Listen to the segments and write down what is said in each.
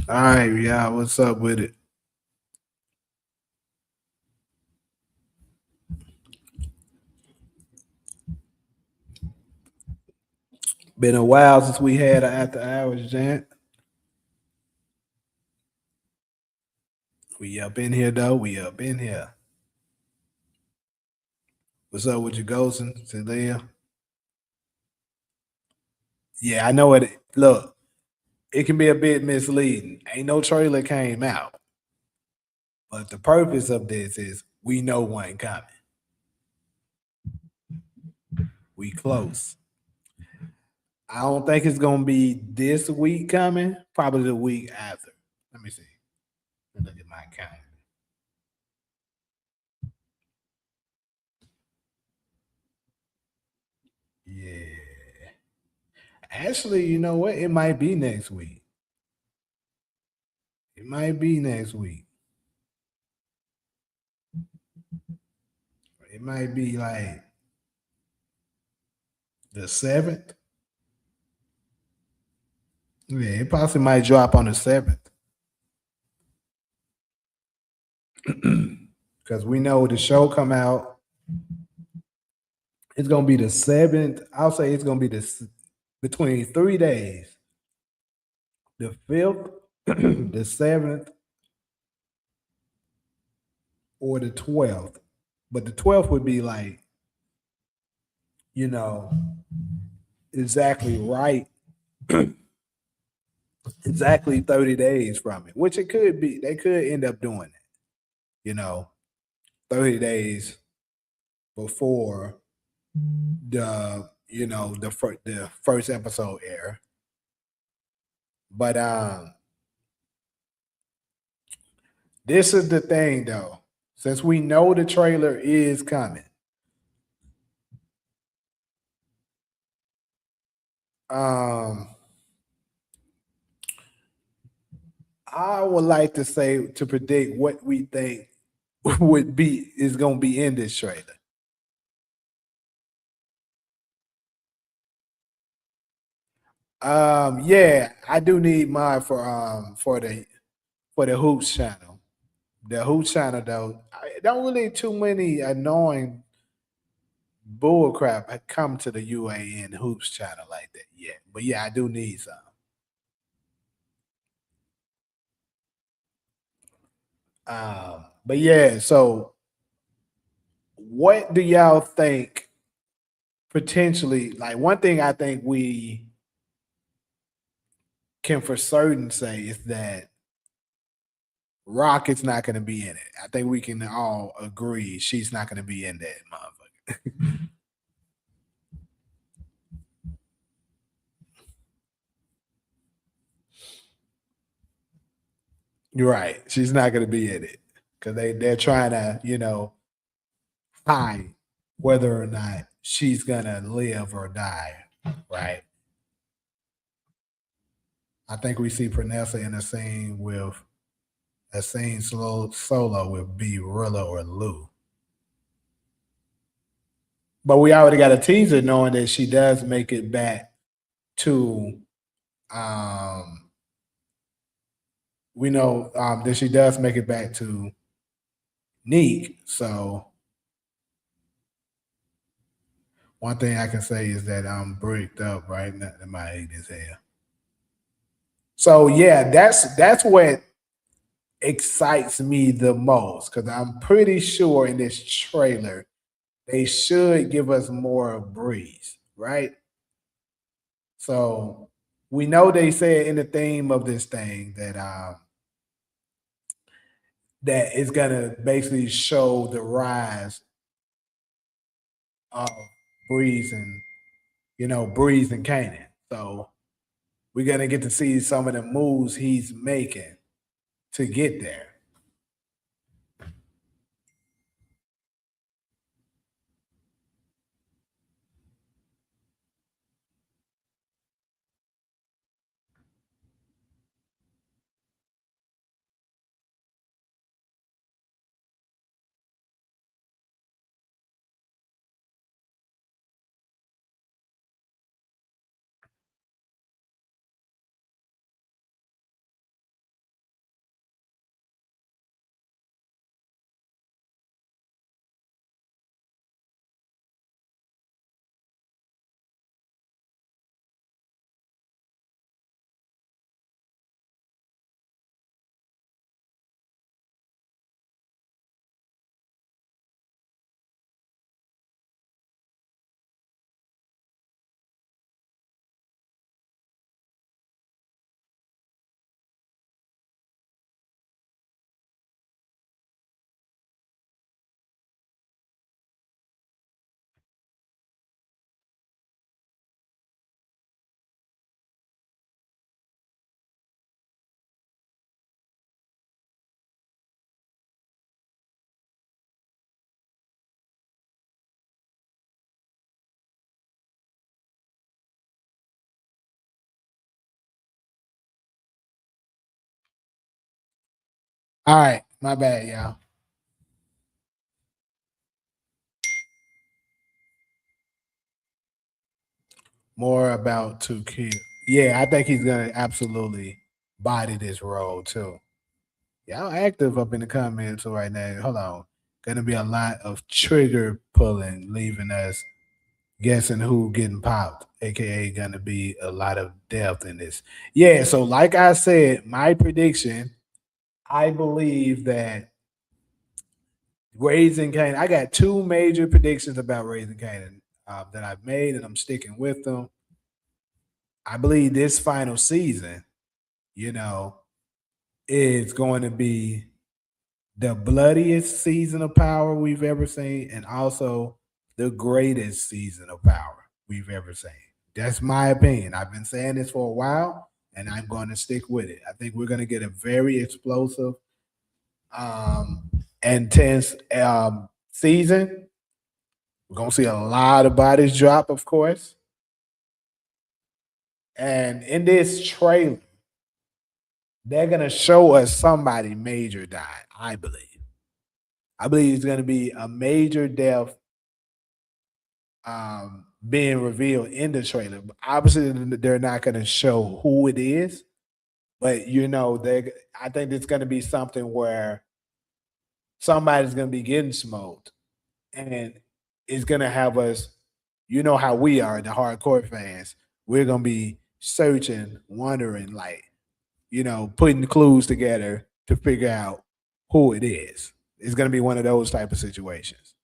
All right, yeah, what's up with it? Been a while since we had an after hours, Jan. We up in here though. We up in here. What's up with your ghosts and Celia? Yeah, I know it. Look, it can be a bit misleading. Ain't no trailer came out, but the purpose of this is we know one coming. We close. I don't think it's gonna be this week coming. Probably the week after. Let me see. Let me look at my calendar. Yeah. Actually, you know what? It might be next week. It might be next week. It might be like the 7th. Yeah, it possibly might drop on the 7th. Because we know the show come out. It's gonna be the 7th. I'll say it's gonna be between 3 days. The 5th, the 7th, or the 12th. But the 12th would be like, you know, exactly right. Exactly 30 days from it, which it could be. They could end up doing it, 30 days before the first episode air. But this is the thing though. Since we know the trailer is coming, um I would like to say to predict what we think would be is gonna be in this trailer. Yeah, I do need mine for the Hoops channel. The Hoops channel though, I don't really too many annoying bull crap had come to the UAN Hoops channel like that yet. But yeah, I do need some. But yeah, so what do y'all think potentially? Like one thing I think we can for certain say is that Rocket's not going to be in it. I think we can all agree she's not going to be in that motherfucker. You're right. She's not going to be in it because they're trying to hide whether or not she's gonna live or die. Right. I think we see Pranessa in a scene solo with B Rilla or Lou. But we already got a teaser knowing that she does make it back to um we know that she does make it back to Neek. So one thing I can say is that I'm bricked up, right? That might hate his hair. So yeah, that's what excites me the most because I'm pretty sure in this trailer they should give us more of Breeze, right? So we know they said in the theme of this thing that it's gonna basically show the rise of Breeze and Breeze and Kanan. So we're gonna get to see some of the moves he's making to get there. All right, my bad, y'all. More about to kill. Yeah, I think he's gonna absolutely body this role too. Y'all active up in the comments right now. Hold on. Gonna be a lot of trigger pulling, leaving us guessing who getting popped, aka gonna be a lot of depth in this. Yeah, so like I said, my prediction, I believe that Raising Canaan, I got two major predictions about Raising Canaan that I've made, and I'm sticking with them. I believe this final season, you know, is going to be the bloodiest season of power we've ever seen, and also the greatest season of power we've ever seen. That's my opinion. I've been saying this for a while, and I'm going to stick with it. I think we're going to get a very explosive, um, intense season. We're going to see a lot of bodies drop, of course. And in this trailer, they're going to show us somebody major die, I believe. I believe it's going to be a major death being revealed in the trailer. Obviously, they're not going to show who it is, but they. I think it's going to be something where somebody's going to be getting smoked, and it's going to have us. You know how we are, the hardcore fans. We're going to be searching, wondering, like putting clues together to figure out who it is. It's going to be one of those type of situations.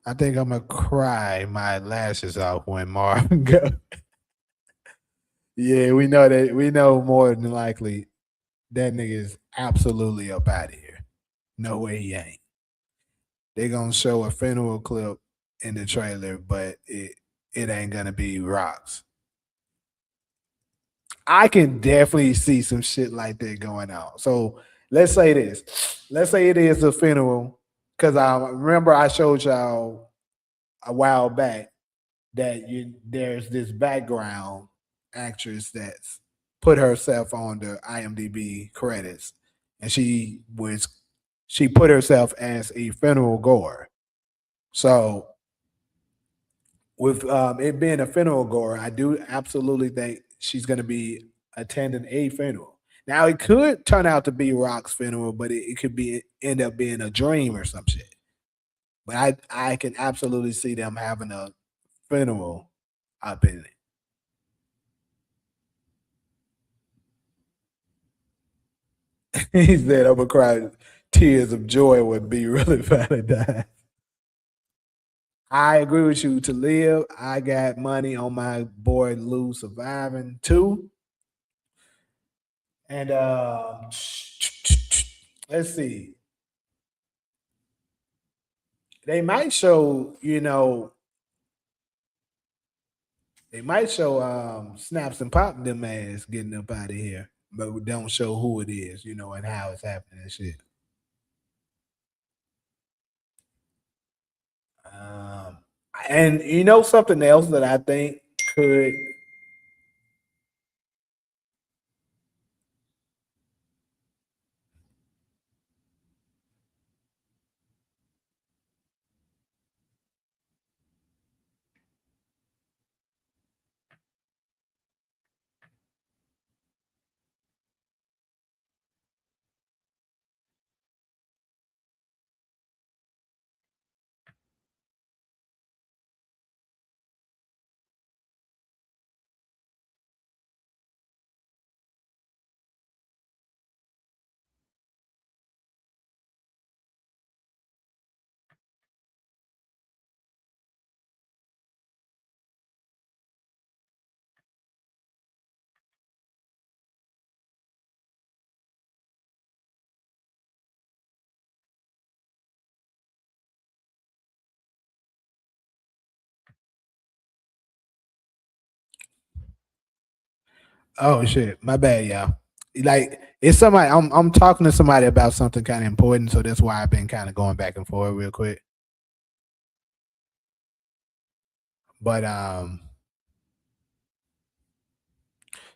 I think I'm gonna cry my lashes off when Marvin go. Yeah, we know that. We know more than likely that nigga is absolutely up out of here. No way he ain't. They gonna show a funeral clip in the trailer, but it ain't gonna be rocks. I can definitely see some shit like that going on. So let's say this. Let's say it is a funeral, because I remember I showed y'all a while back that there's this background actress that's put herself on the IMDb credits, and she put herself as a funeral goer. So with it being a funeral goer, I do absolutely think she's going to be attending a funeral. Now it could turn out to be Rock's funeral, but it could be end up being a dream or some shit. But I can absolutely see them having a funeral up in it. He said, "I'm gonna cry tears of joy when B really finally died." I agree with you. To live, I got money on my boy Lou surviving too. And let's see, they might show, they might show snaps and pop them ass getting up out of here, but we don't show who it is, and how it's happening and shit. Um, and something else that I think could. Oh shit, my bad, y'all. Like it's somebody. I'm talking to somebody about something kind of important, so that's why I've been kind of going back and forth real quick. But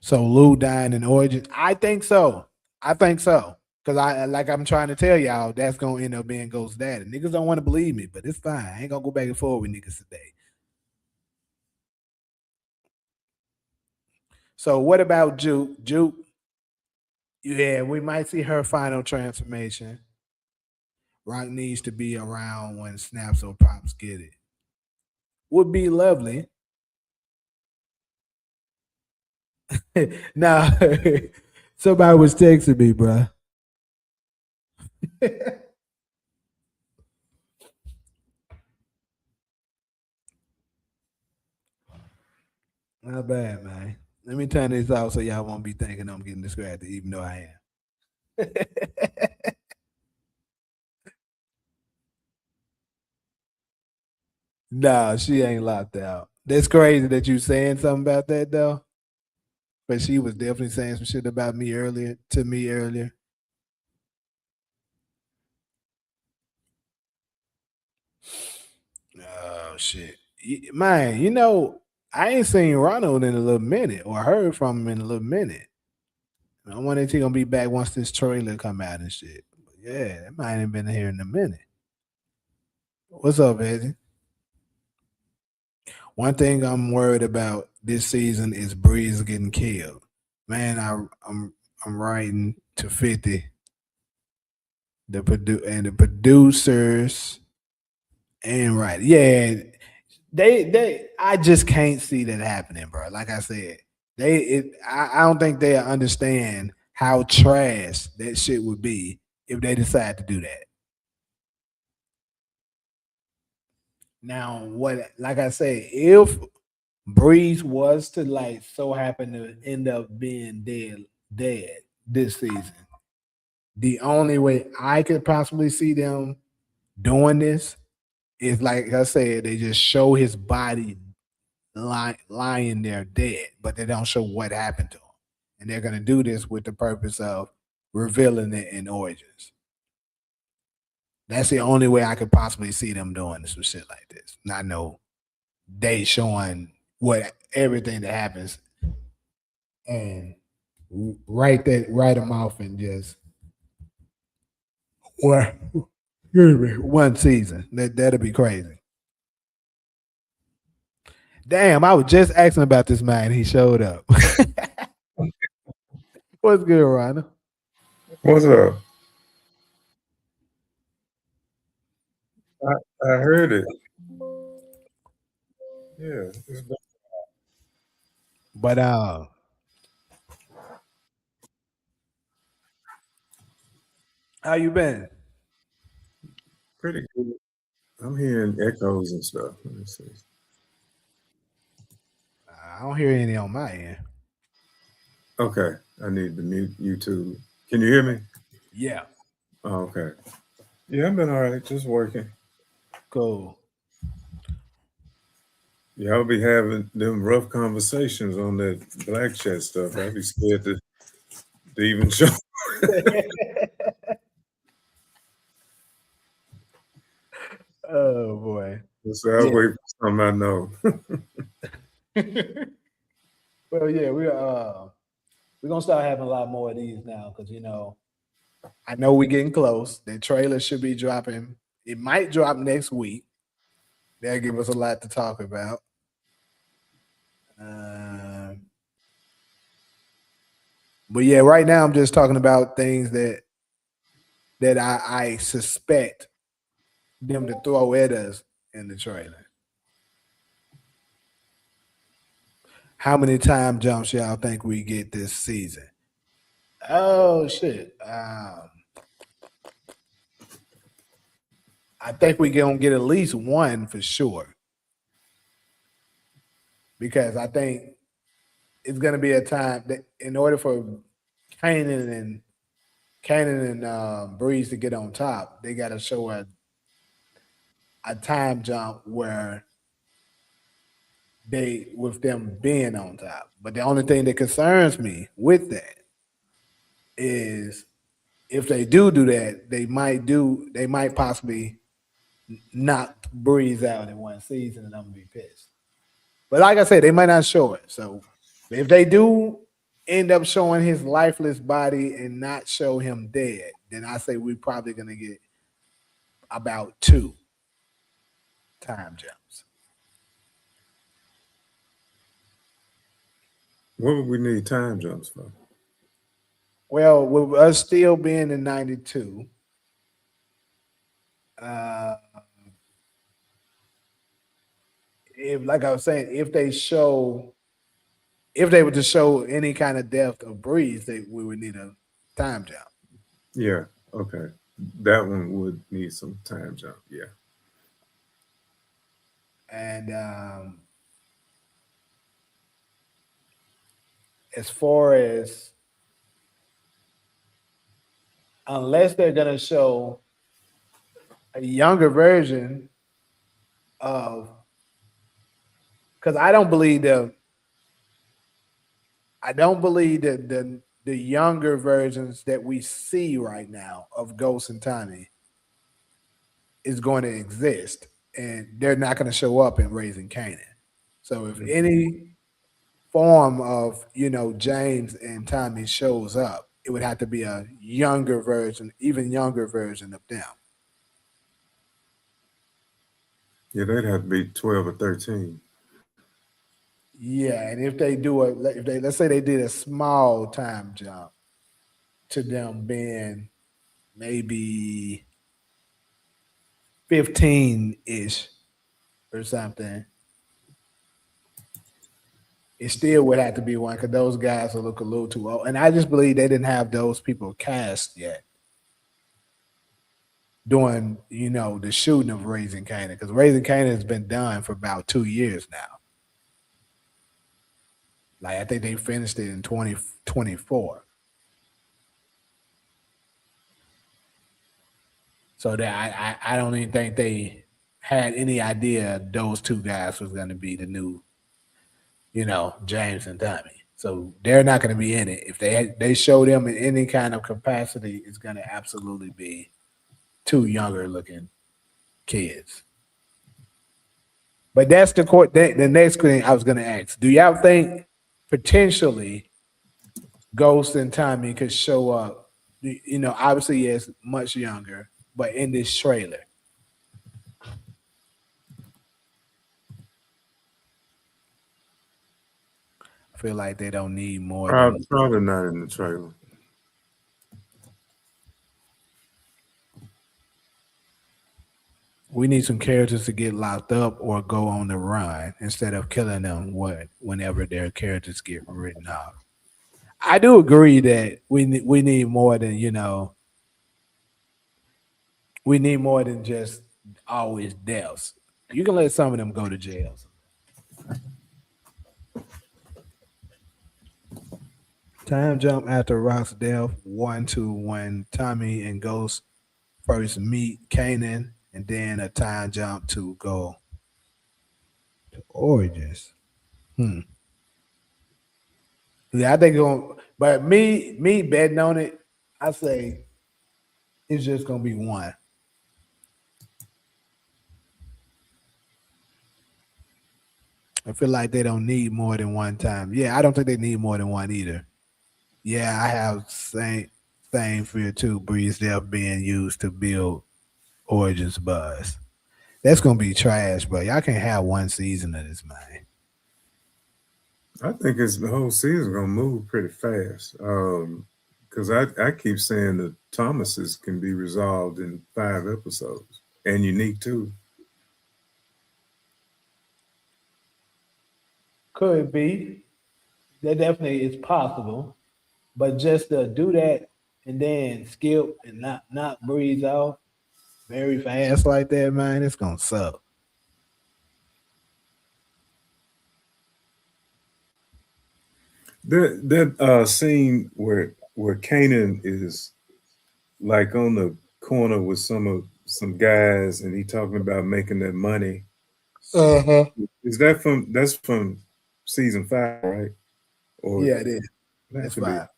so Lou dying in Origin, I think so. I think so. Cause I'm trying to tell y'all, that's gonna end up being Ghost Daddy. Niggas don't want to believe me, but it's fine. I ain't gonna go back and forth with niggas today. So what about Juke? Juke, yeah, we might see her final transformation. Rock needs to be around when Snaps or Pops get it. Would be lovely. Nah, somebody was texting me, bro. Not bad, man. Let me turn this off so y'all won't be thinking I'm getting distracted, even though I am. Nah, she ain't locked out. That's crazy that you saying something about that though. But she was definitely saying some shit about me earlier to me earlier. Oh shit, man. I ain't seen Ronald in a little minute or heard from him in a little minute. I wonder if he gonna be back once this trailer come out and shit. But yeah, that might have been here in a minute. What's up, Eddie? One thing I'm worried about this season is Breeze getting killed. Man, I'm writing to 50. The producers and right. Yeah, they I just can't see that happening, bro. Like I said, I don't think they understand how trash that shit would be if they decide to do that. Now, what like I say, if Breeze was to like so happen to end up being dead this season, the only way I could possibly see them doing this is like I said, they just show his body lying there dead, but they don't show what happened to him. And they're gonna do this with the purpose of revealing it in Origins. That's the only way I could possibly see them doing some shit like this. Not know they showing what everything that happens and write them off and just or one season. That'll be crazy. Damn, I was just asking about this man. He showed up. What's good, Rhonda? What's up? I heard it. Yeah. But How you been? Pretty good. I'm hearing echoes and stuff. Let me see. I don't hear any on my end. Okay, I need to mute YouTube. Can you hear me? Yeah, Oh, okay. Yeah, I've been all right, just working. cool. Yeah, I'll be having them rough conversations on that black chat stuff. I'd be scared to even show. Oh boy. So I'll Yeah. wait for something I know. Well, yeah, we're gonna start having a lot more of these now because I know we're getting close. The trailer should be dropping. It might drop next week. That'll give us a lot to talk about. Um, but yeah, right now I'm just talking about things that I suspect them to throw at us in the trailer. How many time jumps y'all think we get this season? Oh shit! I think we gonna get at least one for sure because I think it's gonna be a time that in order for Kanan and Breeze to get on top, they got to show a time jump where they with them being on top. But the only thing that concerns me with that is if they do that, they might possibly knock Breeze out in one season, and I'm gonna be pissed. But like I said, they might not show it. So if they do end up showing his lifeless body and not show him dead, then I say we're probably gonna get about two time jumps. What would we need time jumps for? Well, with us still being in '92, uh, if like I was saying, if they were to show any kind of depth of Breeze, we would need a time jump. Yeah, okay. That one would need some time jump. Yeah. And as far as unless they're gonna show a younger version of, because I don't believe that the younger versions that we see right now of Ghost and Tommy is going to exist, and they're not going to show up in Raising Canaan. So if Mhm. any form of James and Tommy shows up, it would have to be a younger version, even younger version of them. Yeah, they'd have to be 12 or 13. Yeah, and if they do if they let's say they did a small time jump to them being maybe 15 ish or something, it still would have to be one because those guys will look a little too old. And I just believe they didn't have those people cast yet doing, the shooting of Raising Canaan because Raising Canaan has been done for about 2 years now. Like I think they finished it in 2024. So that I don't even think they had any idea those two guys was going to be the new, James and Tommy. So they're not going to be in it. If they show them in any kind of capacity, it's going to absolutely be two younger looking kids. But that's the court. The next thing I was going to ask: do y'all think potentially Ghost and Tommy could show up? Obviously, yes, much younger, but in this trailer, I feel like they don't need more than Probably not in the trailer. we need some characters to get locked up or go on the run instead of killing them whenever their characters get written off. I do agree that we need more than We need more than just always deaths. You can let some of them go to jails. Time jump after Rock's death, one to when Tommy and Ghost first meet Kanan, and then a time jump to go to Origins. Hmm. Yeah, I think going, but me betting on it, I say it's just gonna be one. I feel like they don't need more than one time. Yeah, I don't think they need more than one either. Yeah, I have same fear too. Breeze death being used to build Origins buzz. That's gonna be trash, but y'all can't have one season of this, man. I think it's the whole season gonna move pretty fast. Because I keep saying the Thomases can be resolved in 5 episodes and unique too. Could be. That definitely is possible. But just to do that and then skip and not breeze off very fast like that, man, it's gonna suck. That scene where Kanan is like on the corner with some guys and he talking about making that money. Uh-huh. Is that from season 5, right? Or Yeah, it is. that That's could be. fine.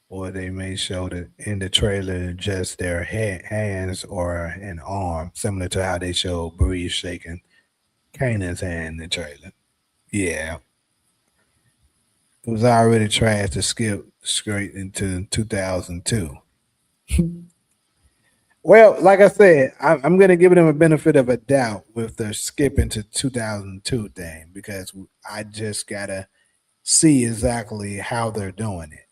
Or they may show that in the trailer just their hands or an arm, similar to how they show Breeze shaking Kanan's hand in the trailer. Yeah, it was already trash to skip straight into 2002. Well, like I said, I'm going to give them a benefit of a doubt with the skip into 2002 thing because I just got to see exactly how they're doing it.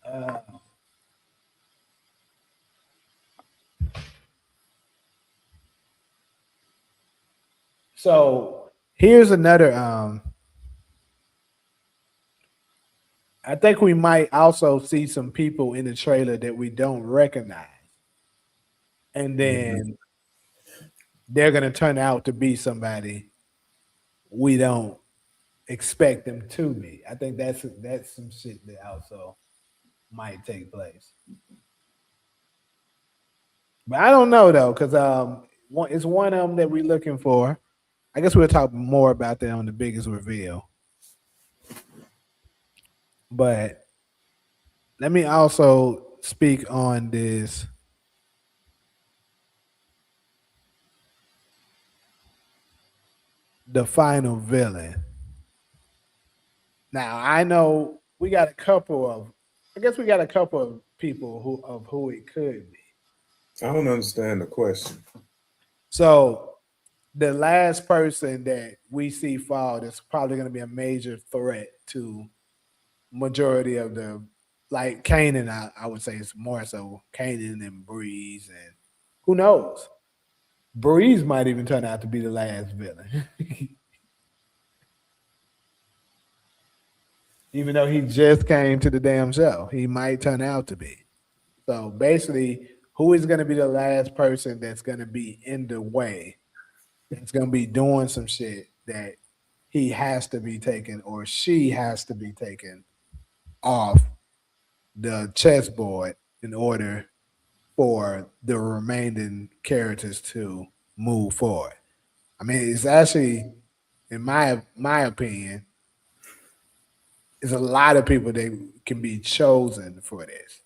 Uh, so here's another. I think we might also see some people in the trailer that we don't recognize, and Mhm. then they're gonna turn out to be somebody we don't expect them to be. I think that's some shit that also might take place. But I don't know though, because it's one of them that we're looking for. I guess we'll talk more about that on the biggest reveal. But let me also speak on this the final villain. Now I know we got a couple of I guess we got a couple of people who it could be. I don't understand the question. So the last person that we see fall that's probably going to be a major threat to majority of the like Kanan. I would say it's more so Kanan and Breeze, and who knows? Breeze might even turn out to be the last villain, even though he just came to the damn show. He might turn out to be. So basically, who is going to be the last person that's going to be in the way? That's going to be doing some shit that he has to be taken or she has to be taken off the chessboard in order for the remaining characters to move forward. I mean, it's actually, in my opinion, is a lot of people that can be chosen for this.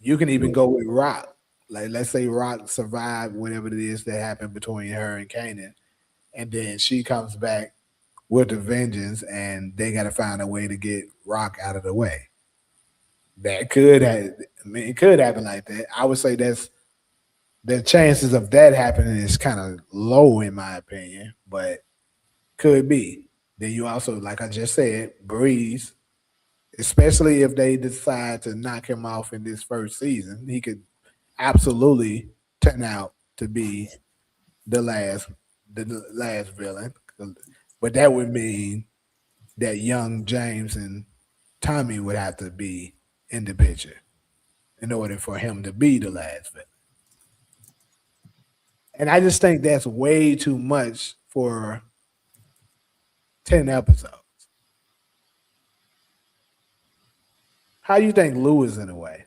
You can even go with Rock. Like, let's say Rock survived whatever it is that happened between her and Kanan, and then she comes back with a vengeance, and they got to find a way to get Rock out of the way. That could have, I mean, it could happen like that. I would say that's the chances of that happening is kind of low in my opinion, but could be. Then you also, like I just said, Breeze especially if they decide to knock him off in this first season. He could absolutely turn out to be the last the last villain. But that would mean that young James and Tommy would have to be in the picture in order for him to be the last villain. And I just think that's way too much for 10 episodes. How you think Lou is in a way?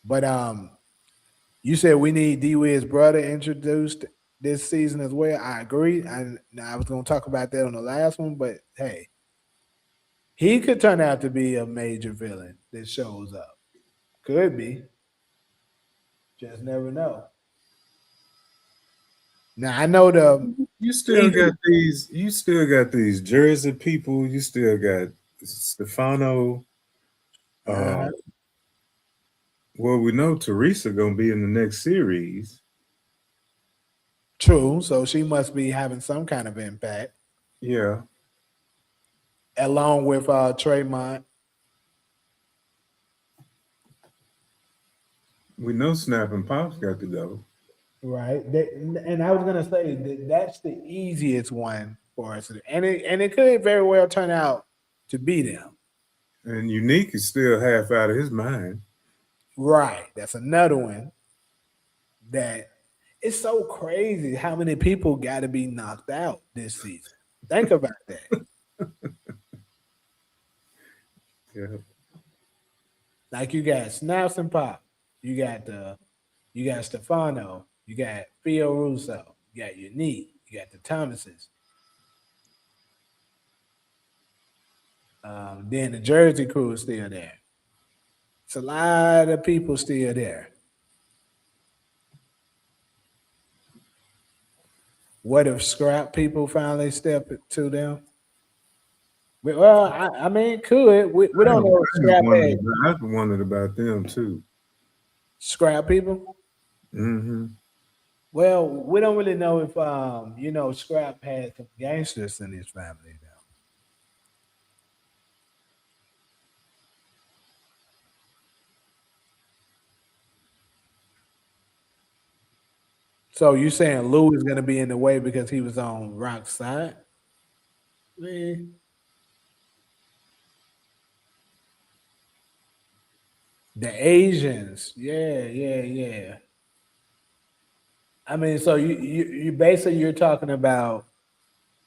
But you said we need D Wid's brother introduced this season as well. I agree. I was going to talk about that on the last one, but hey, he could turn out to be a major villain that shows up. Could be. Just never know. Now I know the You still easy. got these. You still got these Jersey people. You still got Stefano. Uh, Uh, well, we know Teresa gonna be in the next series. true. So she must be having some kind of impact, Yeah, along with Tremont. we know Snap and Pop's got to go, Right. And I was gonna say that that's the easiest one for us, and it could very well turn out to be them. and Unique is still half out of his mind. Right. That's another one that it's so crazy how many people got to be knocked out this season. Think about that. Yeah, Like you got Snaps and Pop, you got you got Stefano, you got Theo Russo, you got Unique, you got the Thomases. Then the Jersey crew is still there. It's a lot of people still there. What if scrap people finally step to them? Well, I mean, could we don't know if scrap had I've wondered about them too. scrap people. Mm-hmm. Well, we don't really know if Scrap had some gangsters in his family now. So you saying Lou is gonna be in the way because he was on Rock's side? Man, the Asians, yeah, yeah, yeah. I mean, so you basically you're talking about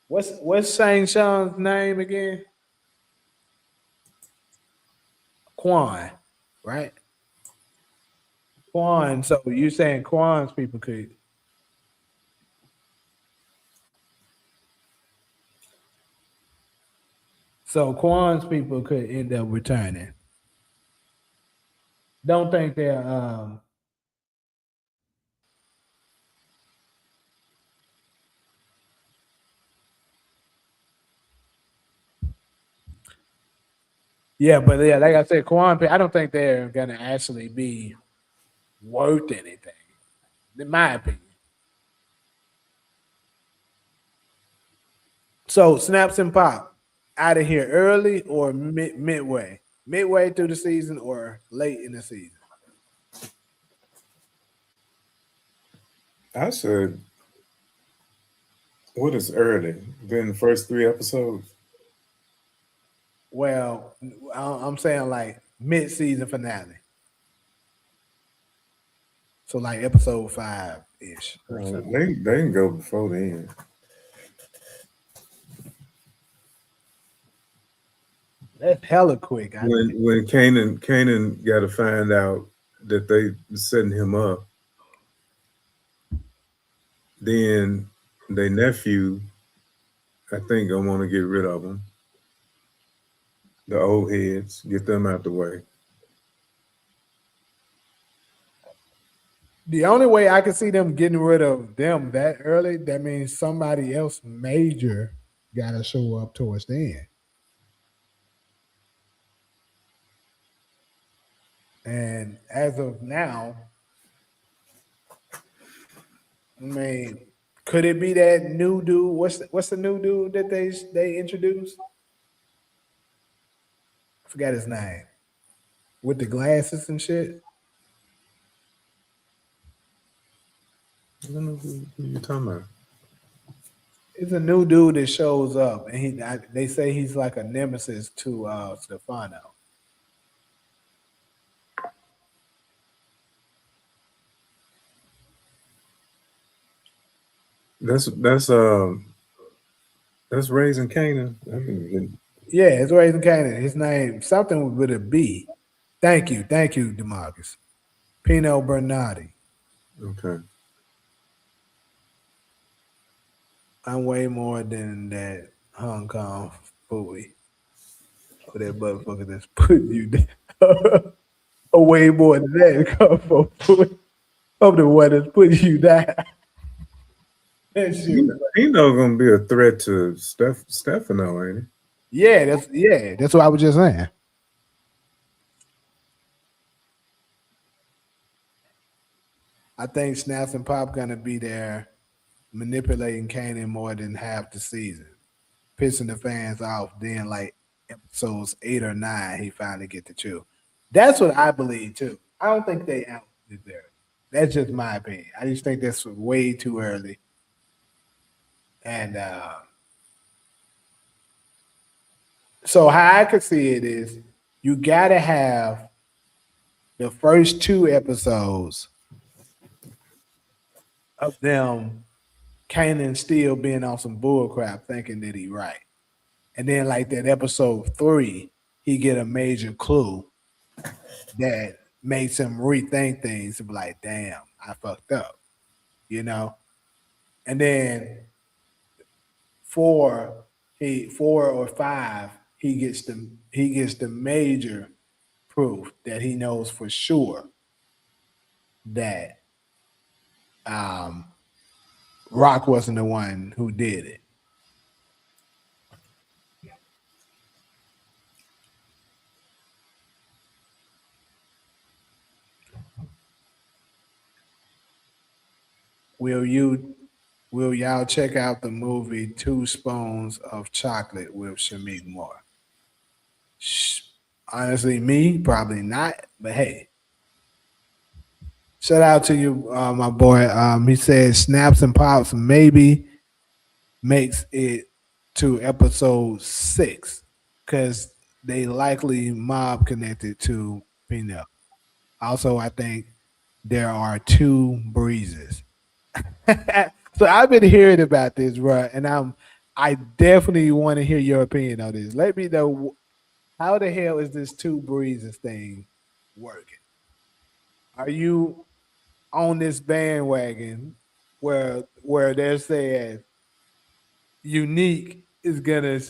what's Shang Shang's name again? Quan, right? Quan. So you saying Quan's people could so Quan's people could end up returning. Don't think they're yeah, but yeah, like I said, Quan, I don't think they're gonna actually be worth anything, in my opinion. So snaps and pop out of here early or midway through the season or late in the season. I said, what is early? Then the first three episodes. Well, I'm saying like mid-season finale, so like episode 5 ish or something. They can go before then. That's hella quick, I think. When Kanan got to find out that they setting him up, then their nephew, I think, gonna want to get rid of them. The old heads, get them out the way. The only way I can see them getting rid of them that early, that means somebody else major got to show up towards the end. And as of now, I mean, Could it be that new dude? What's the new dude that they introduced? I forgot his name. With the glasses and shit. I don't know who you're talking about. It's a new dude that shows up, and they say he's like a nemesis to Stefano. That's that's uh that's raising Canaan. I mean, Yeah, it's Raising Kanan. His name something with a B. Thank you, Demarcus. Pino Bernardi. okay. I'm way more than that Hong Kong fooey or that motherfucker that's putting you down. Way more than that Kung Fu fooey. I'm the one that's putting you down. That shit. He not gonna be a threat to Stefano, ain't he? That's what I was just saying. I think Snaps and Pop gonna be there manipulating Kanan more than half the season, pissing the fans off. Then like episodes 8 or 9, he finally get to chew. That's what I believe too. I don't think they out there. That's just my opinion. I just think that's way too early. And so how I could see it is you gotta have the first 2 episodes of them Kanan still being on some bull crap thinking that he right. And then like that episode 3, he get a major clue that makes him rethink things and be like, damn, I fucked up, you know? And then 4 or 5, he gets the major proof that he knows for sure that um Rock wasn't the one who did it. Will you will y'all check out the movie Two Spoons of Chocolate with Shamik Moore? Sh- Honestly, me probably not, but hey, shout out to you, my boy. He said Snaps and Pops maybe makes it to episode 6 because they likely mob connected to Peanut. Also, I think there are 2 breezes. So I've been hearing about this, bro, and I definitely want to hear your opinion on this. Let me know how the hell is this 2 breezes thing working? Are you on this bandwagon where they're saying Unique is gonna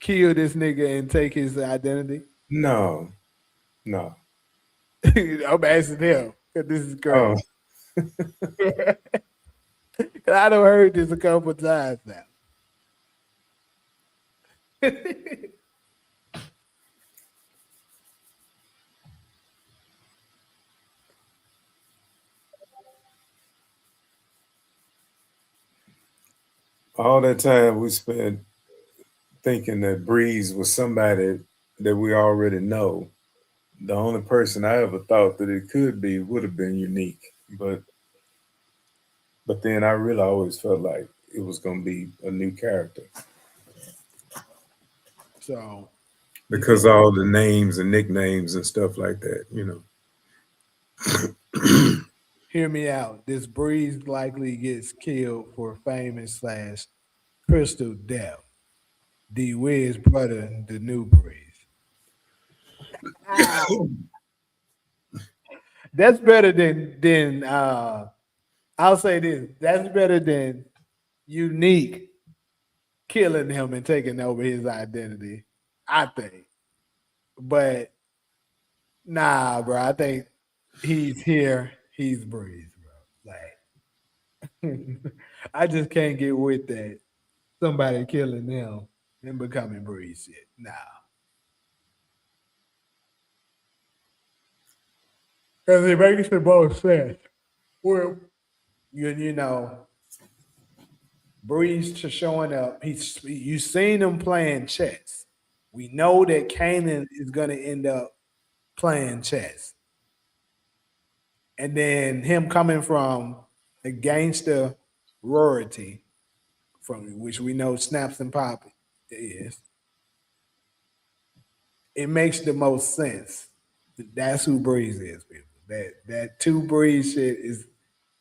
kill this nigga and take his identity? No, no. I'm asking him because this is Oh, crazy. I don't heard this a couple times now. all that time we spent thinking that Breeze was somebody that we already know. The only person I ever thought that it could be would have been Unique, but then I really always felt like it was gonna be a new character So you think? because all the names and nicknames and stuff like that, you know. Hear me out. This Breeze likely gets killed for famous slash crystal death. D Wiz brother, the new Breeze. Ah, that's better than I'll say this. That's better than Unique killing him and taking over his identity. I think. But nah, bro. I think he's here. He's Breeze, bro. Like I just can't get with that. Somebody killing them and becoming Breeze shit. Nah. Because it makes the most sense. Well, you know, Breeze to showing up. He's you seen him playing chess. We know that Kanan is gonna end up playing chess. And then him coming from a gangster royalty, from which we know Snaps and Pop is, it makes the most sense. That's who Breeze is, people. That two Breeze shit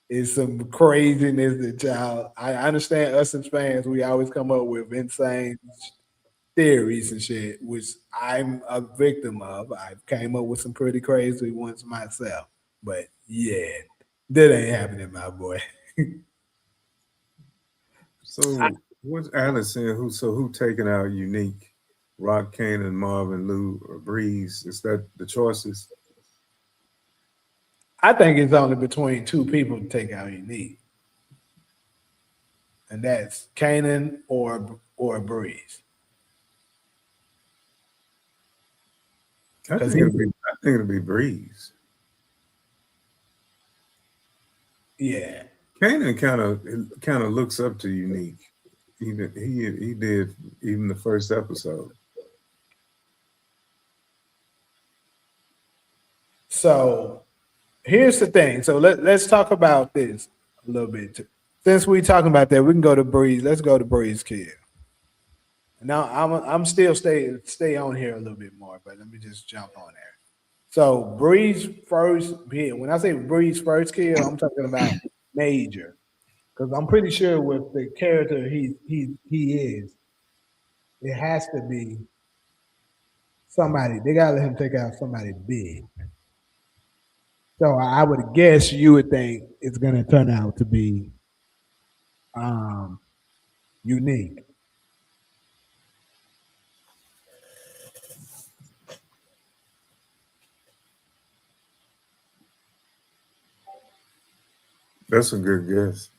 is some craziness that y'all. I understand us as fans, we always come up with insane theories and shit, which I'm a victim of. I came up with some pretty crazy ones myself. But yeah, that ain't happening, my boy. I, So what's Alice saying? Who taking out Unique? Rock, Kanan, Marvin, Lou, or Breeze? Is that the choices? I think it's only between two people to take out Unique, and that's Kanan or Breeze. I Because think it'll be. I think it'll be Breeze. yeah. Kanan kind of looks up to Unique. He did even the first episode. So here's the thing. So let's talk about this a little bit. Since we talking about that, we can go to Breeze. Let's go to Breeze Kill. Now I'm still stay on here a little bit more, but let me just jump on there. So Breeze first kill. When I say Breeze first kill, I'm talking about major, because I'm pretty sure with the character he is, it has to be somebody. They gotta let him take out somebody big. So I would guess you would think it's gonna turn out to be um, unique. That's a good guess.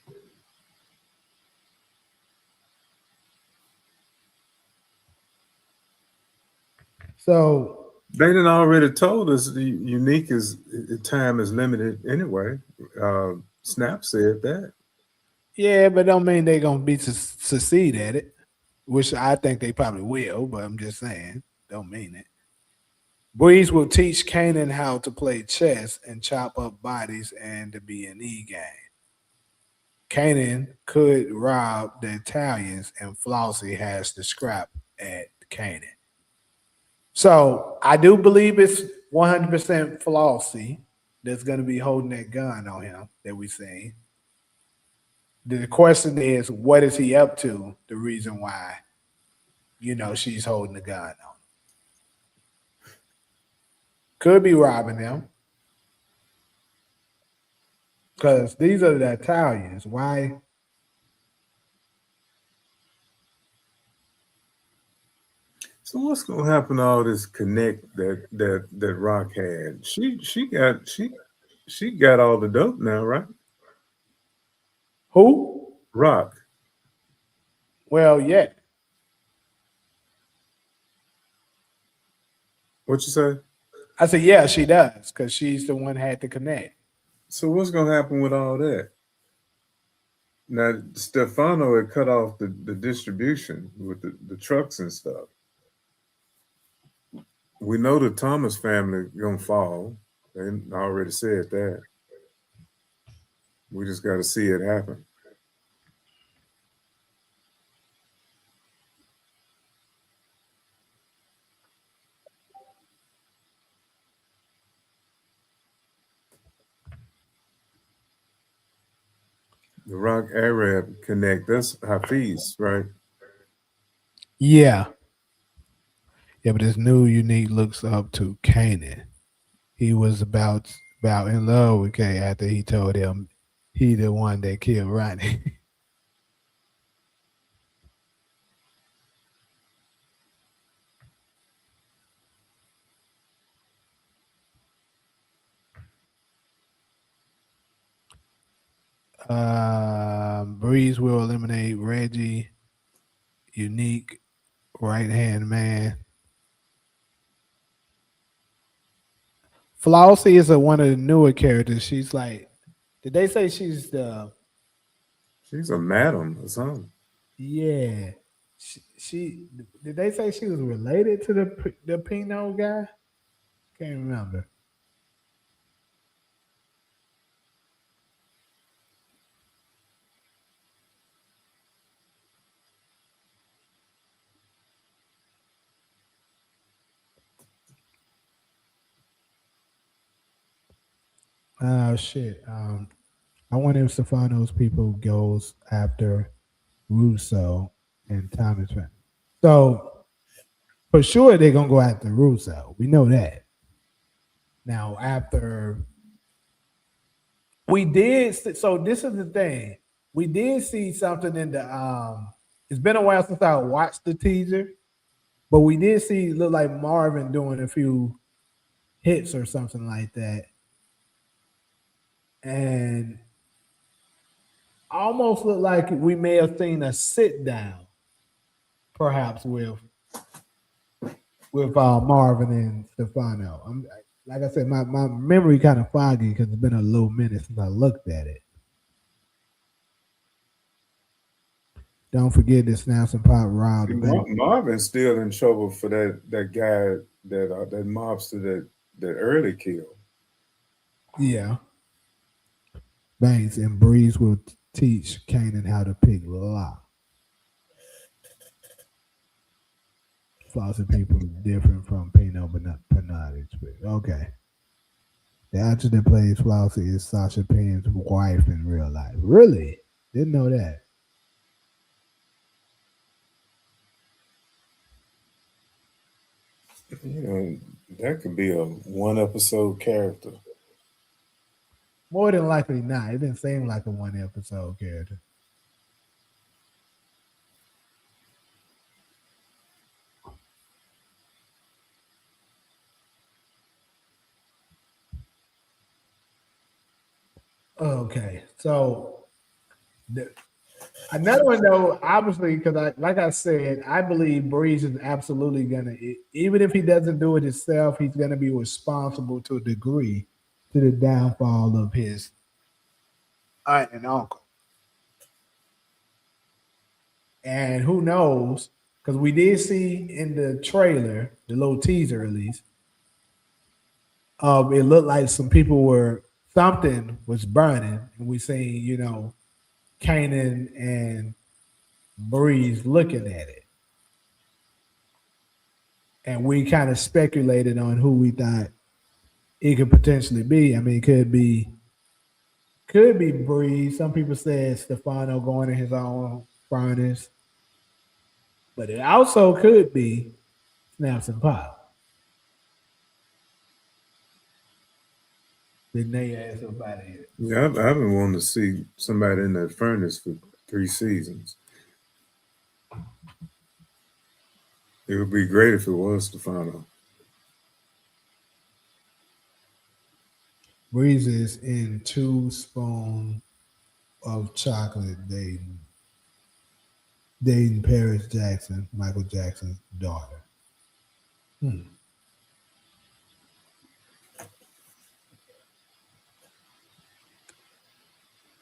So They done already told us the Unique is time is limited anyway. Uh, Snap said that. yeah, but don't mean they're gonna be succeed at it, which I think they probably will. But I'm just saying, don't mean it. Breeze will teach Kanan how to play chess and chop up bodies and to be an e game. Kanan could rob the Italians, and Flossie has the scrap at Kanan. So I do believe it's 100% Flossie that's going to be holding that gun on him that we seen. The question is, what is he up to? The reason why, she's holding the gun on him. Could be robbing them because these are the Italians. Why? So what's gonna happen to all this connect that Rock had? She got all the dope now, right? Who? Rock. Well, yeah. What you say? I said, yeah, she does because she's the one had to connect. So what's gonna happen with all that? Now Stefano had cut off the distribution with the trucks and stuff. We know the Thomas family gonna fall. They already said that. We just gotta see it happen. The Rock Arab Connect, that's Hafiz, right? Yeah. Yeah, but this new unique looks up to Kanan. He was about in love with Kay after he told him he the one that killed Ronnie. Breeze will eliminate Reggie, unique right hand man. Flossie is one of the newer characters. She's like, did they say she's the? She's a madam or something. Yeah. She did they say she was related to the Pinot guy? Can't remember. Oh shit. I wonder if Stefano's people goes after Russo and Thomas. So for sure they're gonna go after Russo. We know that. Now after we did, so this is the thing. We did see something in the. It's been a while since I watched the teaser, but we did see look like Marvin doing a few hits or something like that, and almost looked like we may have seen a sit down, perhaps with Marvin and Stefano. Like I said, my memory kind of foggy because it's been a little minute since I looked at it. Don't forget to snap some pop round See, the bank. Marvin's still in trouble for that guy that mobster that early killed. Yeah, Banks and Breeze will teach Kanan how to pick lock. Faucet people are different from Pinot but not Panache. Okay. The actor that plays Flossie is Sasha Pen's wife in real life. Really? Didn't know that. You know, that could be a one episode character. More than likely not. It didn't seem like a one episode character. Okay. So the, another one though, obviously, because like I said, I believe Breeze is absolutely gonna, even if he doesn't do it himself, he's gonna be responsible to a degree to the downfall of his aunt and uncle. And who knows? Because we did see in the trailer, the little teaser at least, it looked like some people were something was burning, and we seen Kanan and Breeze looking at it, and we kind of speculated on who we thought it could potentially be. I mean, it could be Breeze. Some people said Stefano going in his own furnace, but it also could be Snaps and Pop. Then they asked about it. Yeah, I've been wanting to see somebody in that furnace for 3 seasons. It would be great if it was Stefano. Breeze is in 2 spoons of chocolate dating Paris Jackson, Michael Jackson's daughter. Hmm.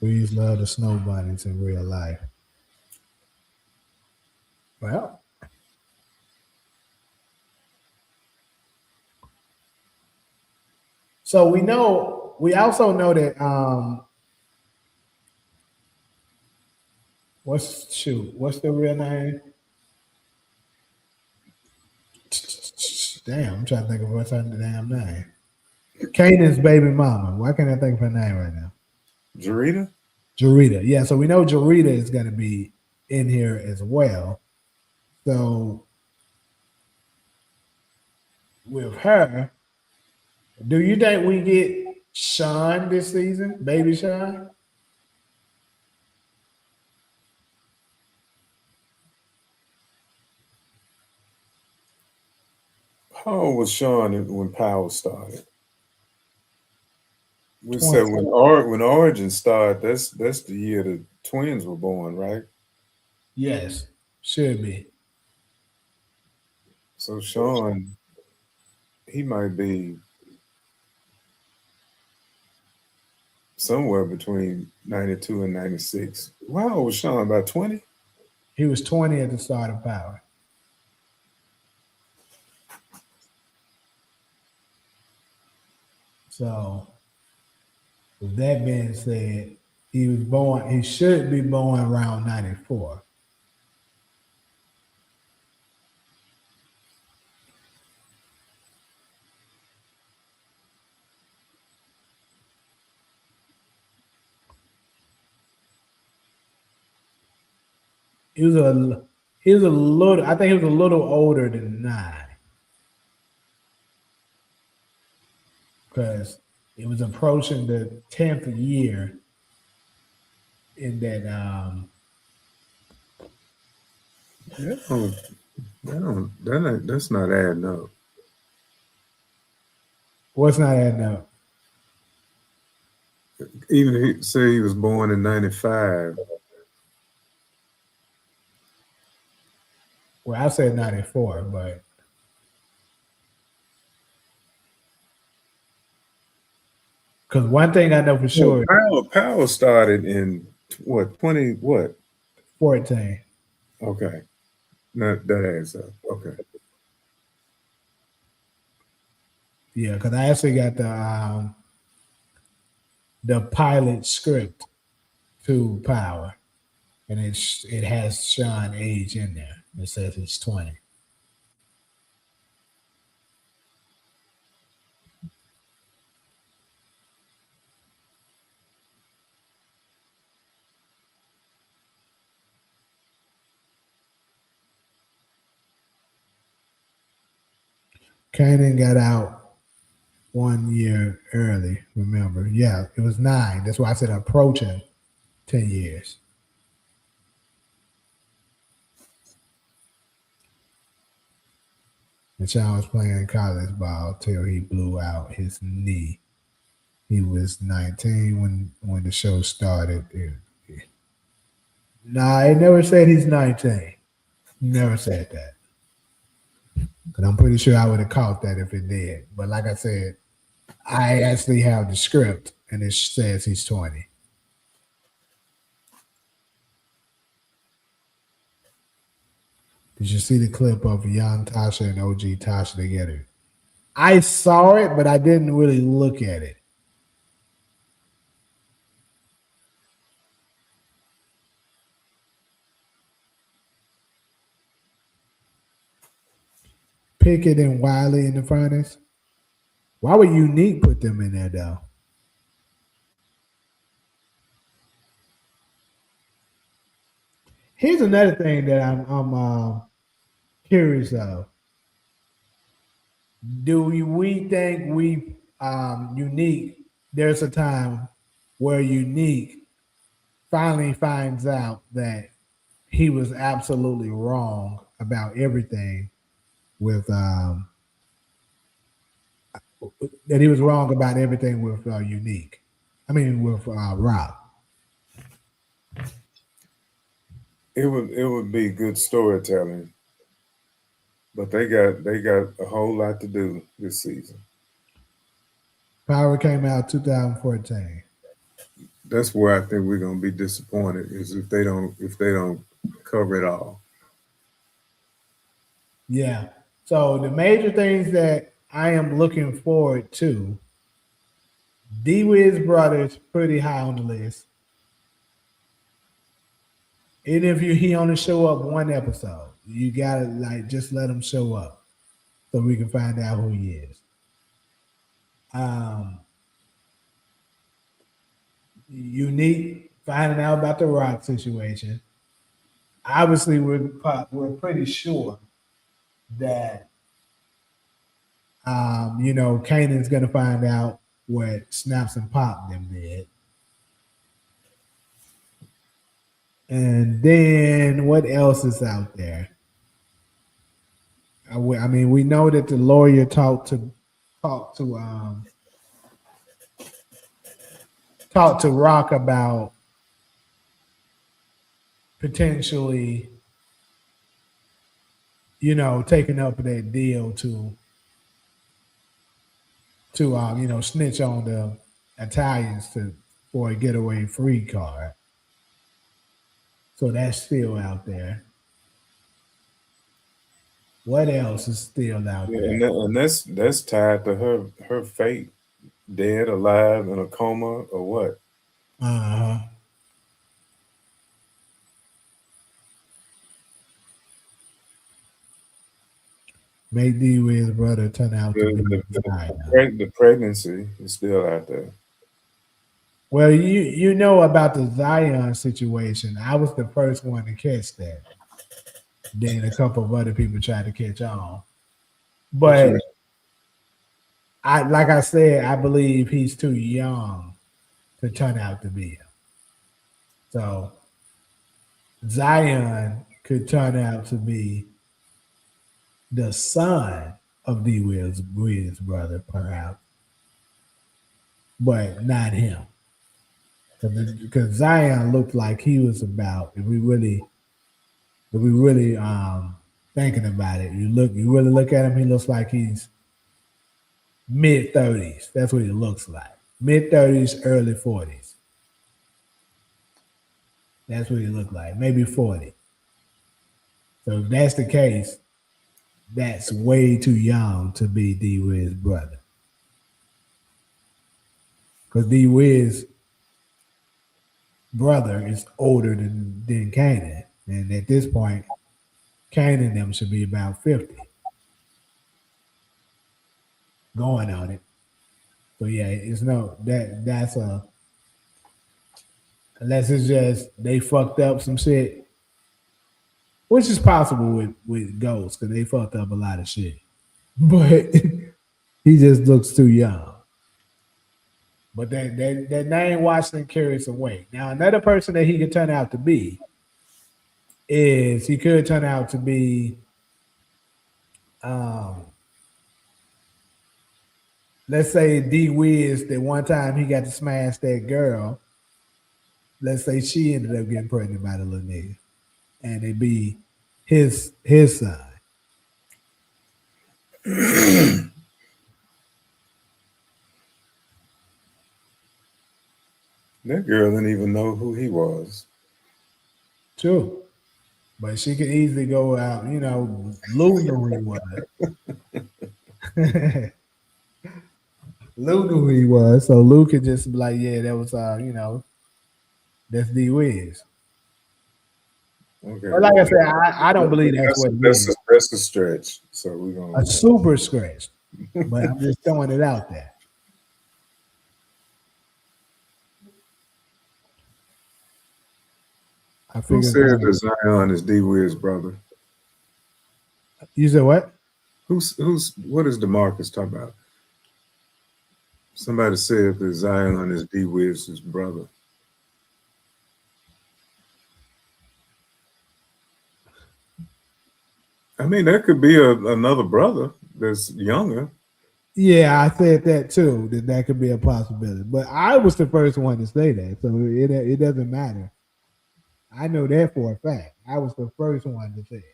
Breeze love the snow bunnies in real life. Well, so we also know that what's the real name? Damn, I'm trying to think of what's her damn name. Kanan's baby mama. Why can't I think of her name right now? Jarita? Jarita. Yeah, so we know Jarita is going to be in here as well. So with her, do you think we get Sean this season, baby Sean? How old was Sean when Power started? We said 20. when Origin started, that's the year the twins were born, right? Yes, should be. So Sean, he might be somewhere between 92 and 96. Wow, was Sean about 20? He was 20 at the start of Power. So, with that being said, he was born. He should be born around 94. He was a he was a little. I think he was a little older than 9 because it was approaching the 10th year in that. That's not adding up. What's not adding up? Even if he say he was born in 95. Well, I said 94, but because one thing I know for sure, Power started in what 20 what? 14. Okay. That adds up. Okay. Yeah, because I actually got the pilot script to Power, and it has Sean age in there. It says he's 20. Kanan got out 1 year early. Remember? Yeah, it was 9. That's why I said approaching 10 years. And Sean was playing college ball till he blew out his knee. He was 19 when the show started. Nah, it never said he's 19. Never said that. But I'm pretty sure I would have caught that if it did. But like I said, I actually have the script and it says he's 20. Did you see the clip of young Tasha and OG Tasha together? I saw it, but I didn't really look at it. Pickett and Wiley in the furnace. Why would Unique put them in there though? Here's another thing that I'm curious of. Do we think we Unique? There's a time where Unique finally finds out that he was absolutely wrong about everything with that he was wrong about everything with Unique. I mean with Rock. It would be good storytelling, but they got a whole lot to do this season. Power came out 2014. That's where I think we're gonna be disappointed is if they don't cover it all. Yeah. So the major things that I am looking forward to, D Wiz Brothers pretty high on the list. Even if he only show up one episode, you gotta like just let him show up so we can find out who he is. Um, Unique finding out about the Rock situation. Obviously, we're pretty sure that Kanan's gonna find out what Snaps and Pop them did. And then what else is out there? I mean, we know that the lawyer talked to talked to Rock about potentially, taking up that deal to snitch on the Italians for a getaway free card. So that's still out there. What else is still out Yeah, there? and that's tied to her fate, dead, alive, in a coma, or what? Uh-huh. Make D Wid's brother turn out to The, be the, the, the, Zion. the pregnancy is still out there. Well, you know about the Zion situation. I was the first one to catch that. Then a couple of other people tried to catch on. What you But I like I said, I believe he's too young to turn out to be him. So Zion could turn out to be the son of Will's brother, perhaps, but not him. Because Zion looked like he was about, if we really thinking about it, you really look at him, he looks like he's mid 30s. That's what he looks like. Mid 30s, early 40s. That's what he looked like. Maybe 40. So if that's the case, that's way too young to be D Wiz's brother. Because D Wiz's brother is older than Kanan. And at this point, Kanan and them should be about 50 going on it. So yeah, it's no that's a unless it's just they fucked up some shit, which is possible with Ghost because they fucked up a lot of shit. But he just looks too young. But that name Washington carries some weight. Now another person that he could turn out to be is he could turn out to be um let's say D Wiz that one time he got to smash that girl. Let's say she ended up getting pregnant by the little nigga, and it be his son. saying? That girl didn't even know who he was. True. But she could easily go out, Lou knew who he was. Lou knew who he was. So Lou could just be like, yeah, that was that's D Wiz. Okay, But like I said, I don't believe that's what it is. that's a stretch. So we're A gonna. super scratch. But I'm just throwing it out there. I Who figured said that Zion is D Wiz's brother? you said what? Who's what is Demarcus talking about? Somebody said that Zion is D Wiz's brother. I mean, that could be another brother that's younger. Yeah, I said that too. That could be a possibility. But I was the first one to say that, so it doesn't matter. I know that for a fact. I was the first one to say it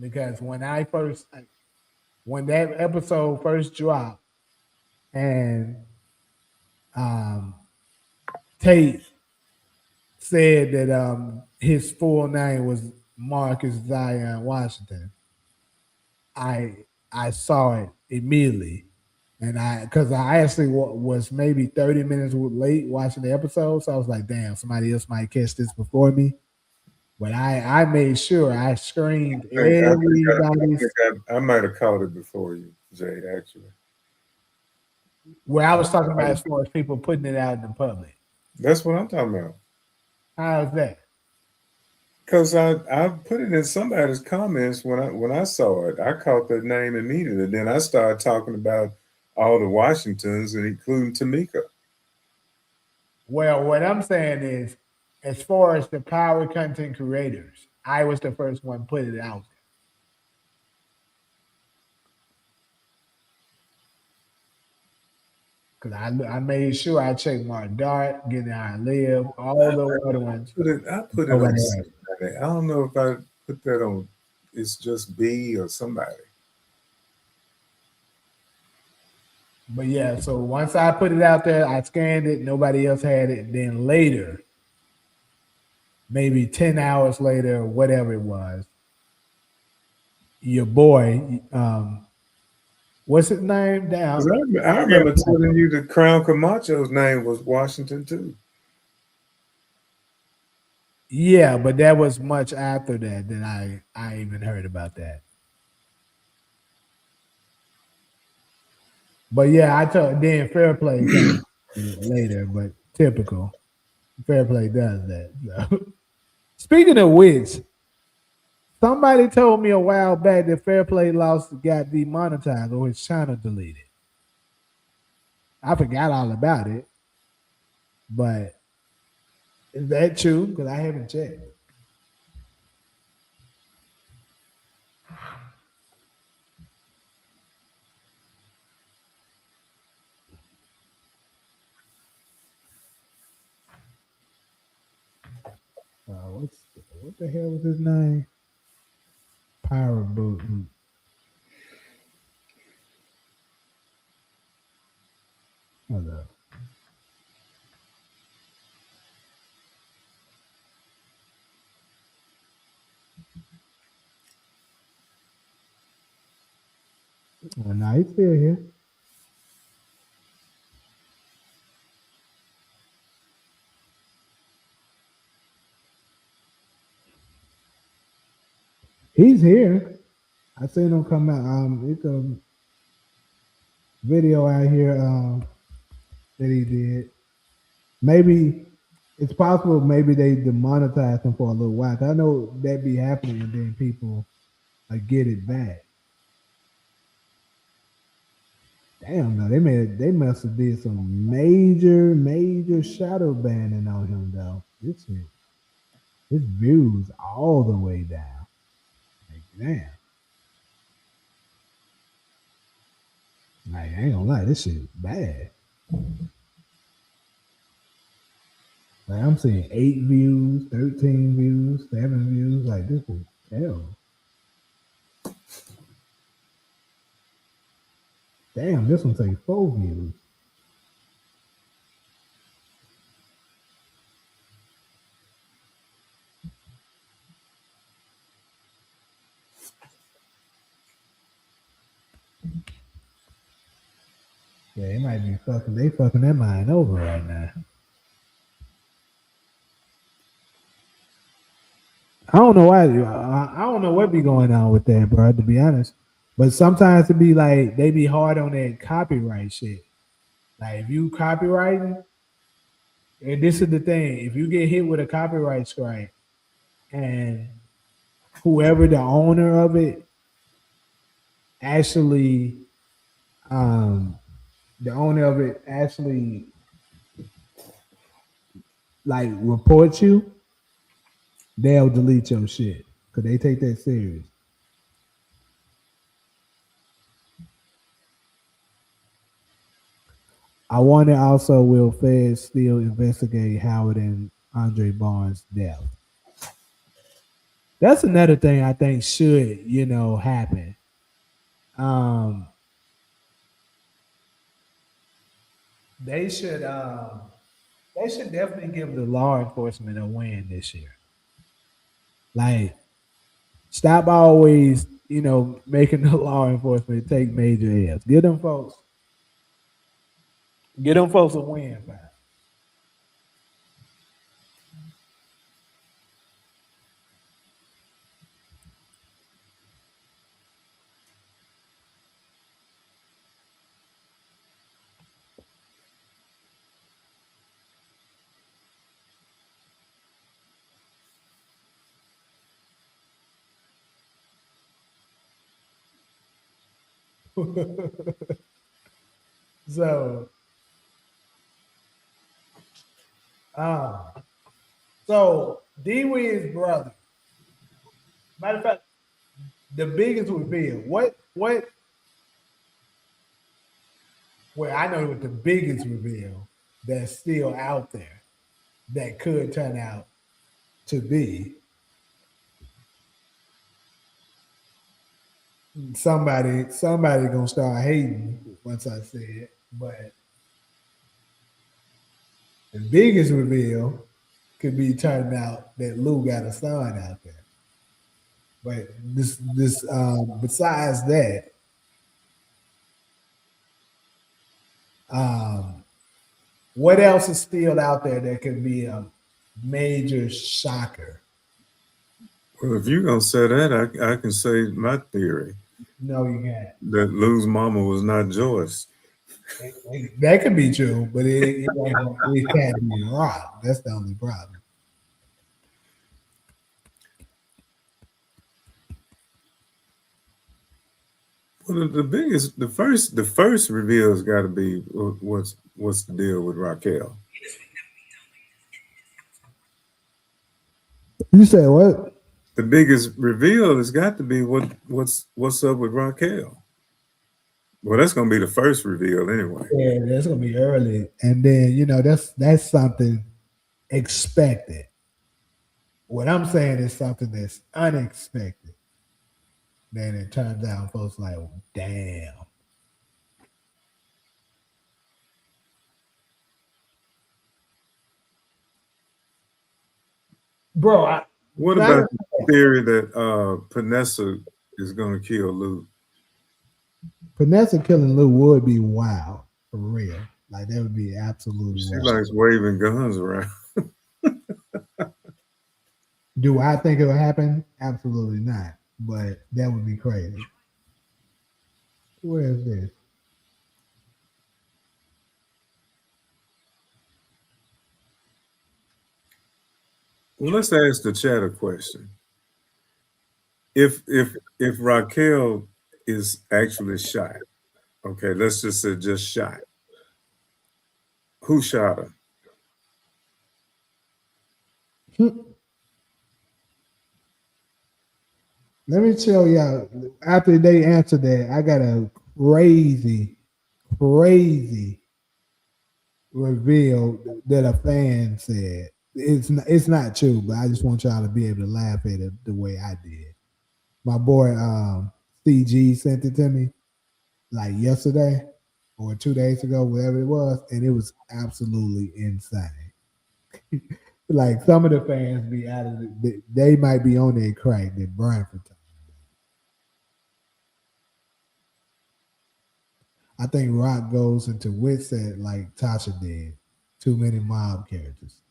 because when that episode first dropped and um, Tate said that his full name was Marcus Zion Washington, I I saw it immediately, and because I actually was maybe 30 minutes late watching the episode, so I was like, damn, somebody else might catch this before me. But I made sure I screened everybody's. I might have caught it before you, Jay. Actually, Where I was talking about as far as people putting it out in the public. that's what I'm talking about. How's that? Because I put it in somebody's comments when I saw it. I caught that name immediately. Then I started talking about all the Washingtons and including Tamika. Well, what I'm saying is, as far as the power content creators, I was the first one put it out because I made sure I checked Mark Dart, Get Out and Live, all the other ones. I put it on Nobody else. somebody. I don't know if I put that on. It's just B or somebody. But yeah, so once I put it out there, I scanned it. Nobody else had it. Then later, maybe 10 hours later, or whatever it was, your boy, what's his name? Because Down. I remember telling you that Crown Camacho's name was Washington too. Yeah, but that was much after that than I even heard about that. But yeah, I told then Fair Play came later, but typical. Fair Play does that. So. Speaking of which, somebody told me a while back that Fair Play lost got demonetized or his channel deleted. I forgot all about it, but is that true? Because I haven't checked. What the hell was his name? Power Boot. Hold up. Oh, no, he's still here. He's here. I seen him come out. It's a video out here that he did. Maybe it's possible. Maybe they demonetized him for a little while. I know that be happening, and then people get it back. Damn, no, they must have did some major shadow banning on him though. This shit, his views all the way down. Like damn, like I ain't gonna lie, this shit bad. Like I'm seeing 8 views, 13 views, 7 views. Like this is hell. Damn, this one say 4 views. Yeah, they might be fucking. They fucking that mind over right now. I don't know why. I don't know what be going on with that, bro. To be honest, but sometimes it be like they be hard on that copyright shit. Like if you copywriting, and this is the thing: if you get hit with a copyright strike, and whoever the owner of it actually, um, the owner of it actually like reports you, they'll delete your shit because they take that serious. I wonder also will feds still investigate Howard and Andre Barnes' death? That's another thing I think should, happen. Um, they should they should definitely give the law enforcement a win this year. Like stop always, making the law enforcement take major L's. Get them folks a win, man. So, um, so D Wiz's brother. Matter of fact, the biggest reveal. What well, I know what the biggest reveal that's still out there that could turn out to be somebody gonna start hating once I say it. But the biggest reveal could be turning out that Lou got a son out there. But this besides that, um, what else is still out there that could be a major shocker? Well, if you're gonna say that, I can say my theory No, you can't. that Lou's mama was not Joyce. That could be true, but it can't be rock. That's the only problem. Well, the first reveal has got to be what's the deal with Raquel. You say what? The biggest reveal has got to be what's up with Raquel. Well, that's gonna be the first reveal anyway. Yeah, that's gonna be early, and then that's something expected. What I'm saying is something that's unexpected. Then it turns out folks like, damn, bro. What Matter about of the fact, theory that Panessa is gonna kill Lou? Vanessa killing Lou would be wild for real. Like that would be absolutely She wild. likes waving guns around. Do I think it will happen? Absolutely not. But that would be crazy. Where is this? Well, let's ask the chat a question. If Raquel is actually shot, okay, let's just say just shot. Who shot her? Let me tell y'all. After they answer that, I got a crazy, crazy reveal that a fan said. It's not true, but I just want y'all to be able to laugh at it the way I did. My boy CG sent it to me like yesterday or 2 days ago, whatever it was, and it was absolutely insane. Like some of the fans be out of they might be on their crack that Branford. I think Rock goes into Witset like Tasha did. Too many mob characters.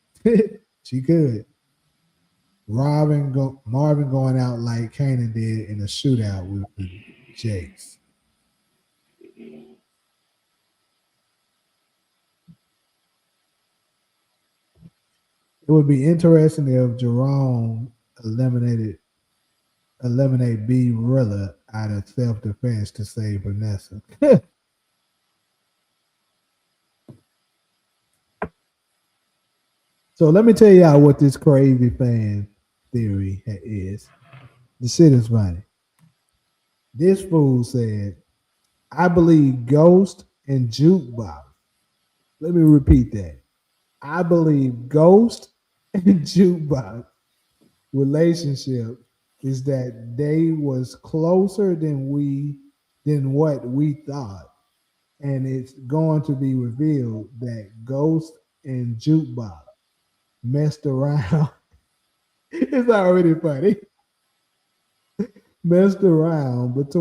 She could. Marvin going out like Kanan did in a shootout with the Jakes. It would be interesting if Jerome eliminated eliminate B Rilla out of self defense to save Vanessa. So let me tell y'all what this crazy fan theory is. The shit is funny. This fool said, I believe Ghost and Jukebox. Let me repeat that. I believe Ghost and Jukebox relationship is that they was closer than what we thought. And it's going to be revealed that Ghost and Jukebox messed around. It's already funny. Messed around back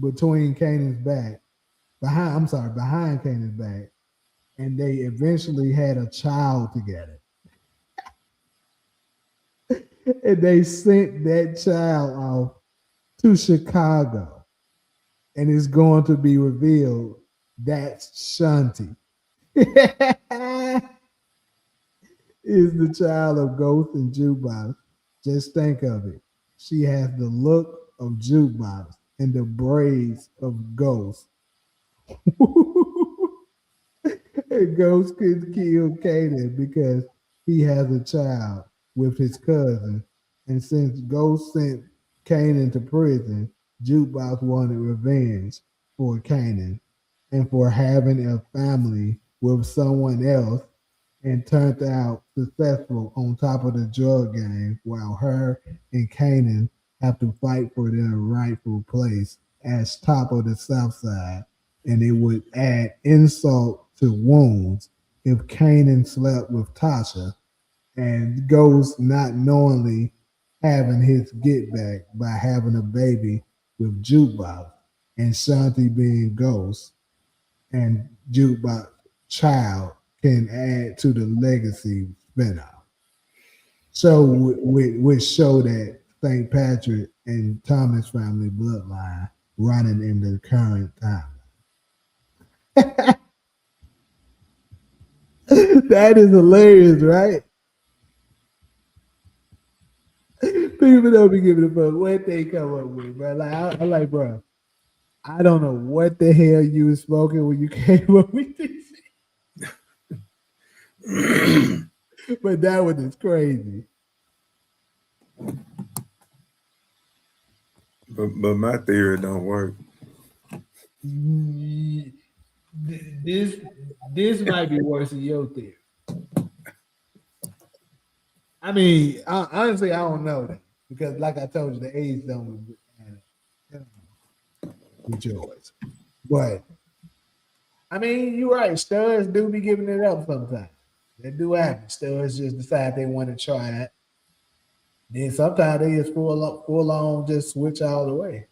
between Kanan's back behind Kanan's back, and they eventually had a child together. And they sent that child off to Chicago, and it's going to be revealed that's Shanti. Is the child of Ghost and Jukebox. Just think of it. She has the look of Jukebox and the braids of Ghost. And Ghost could kill Kanan because he has a child with his cousin. And since Ghost sent Kanan to prison, Jukebox wanted revenge for Kanan and for having a family with someone else and turned out successful on top of the drug game while her and Kanan have to fight for their rightful place as top of the South Side. And it would add insult to wounds if Kanan slept with Tasha and Ghost not knowingly having his get back by having a baby with Jukebox and Shanti being Ghost and Jukebox child can add to the legacy spinoff. So, which show that St. Patrick and Thomas family bloodline running in the current time. That is hilarious, right? People don't be giving a fuck what they come up with, bro. Like I'm like, bro, I don't know what the hell you was smoking when you came up with this, but that one is crazy. But my theory don't work. This this might be worse than your theory. I mean, honestly, I don't know that because, like I told you, the age don't with yours. But I mean, you're right. Studs do be giving it up sometimes. They do happen. Studs just decide they want to try it. Then sometimes they just full on just switch all the way.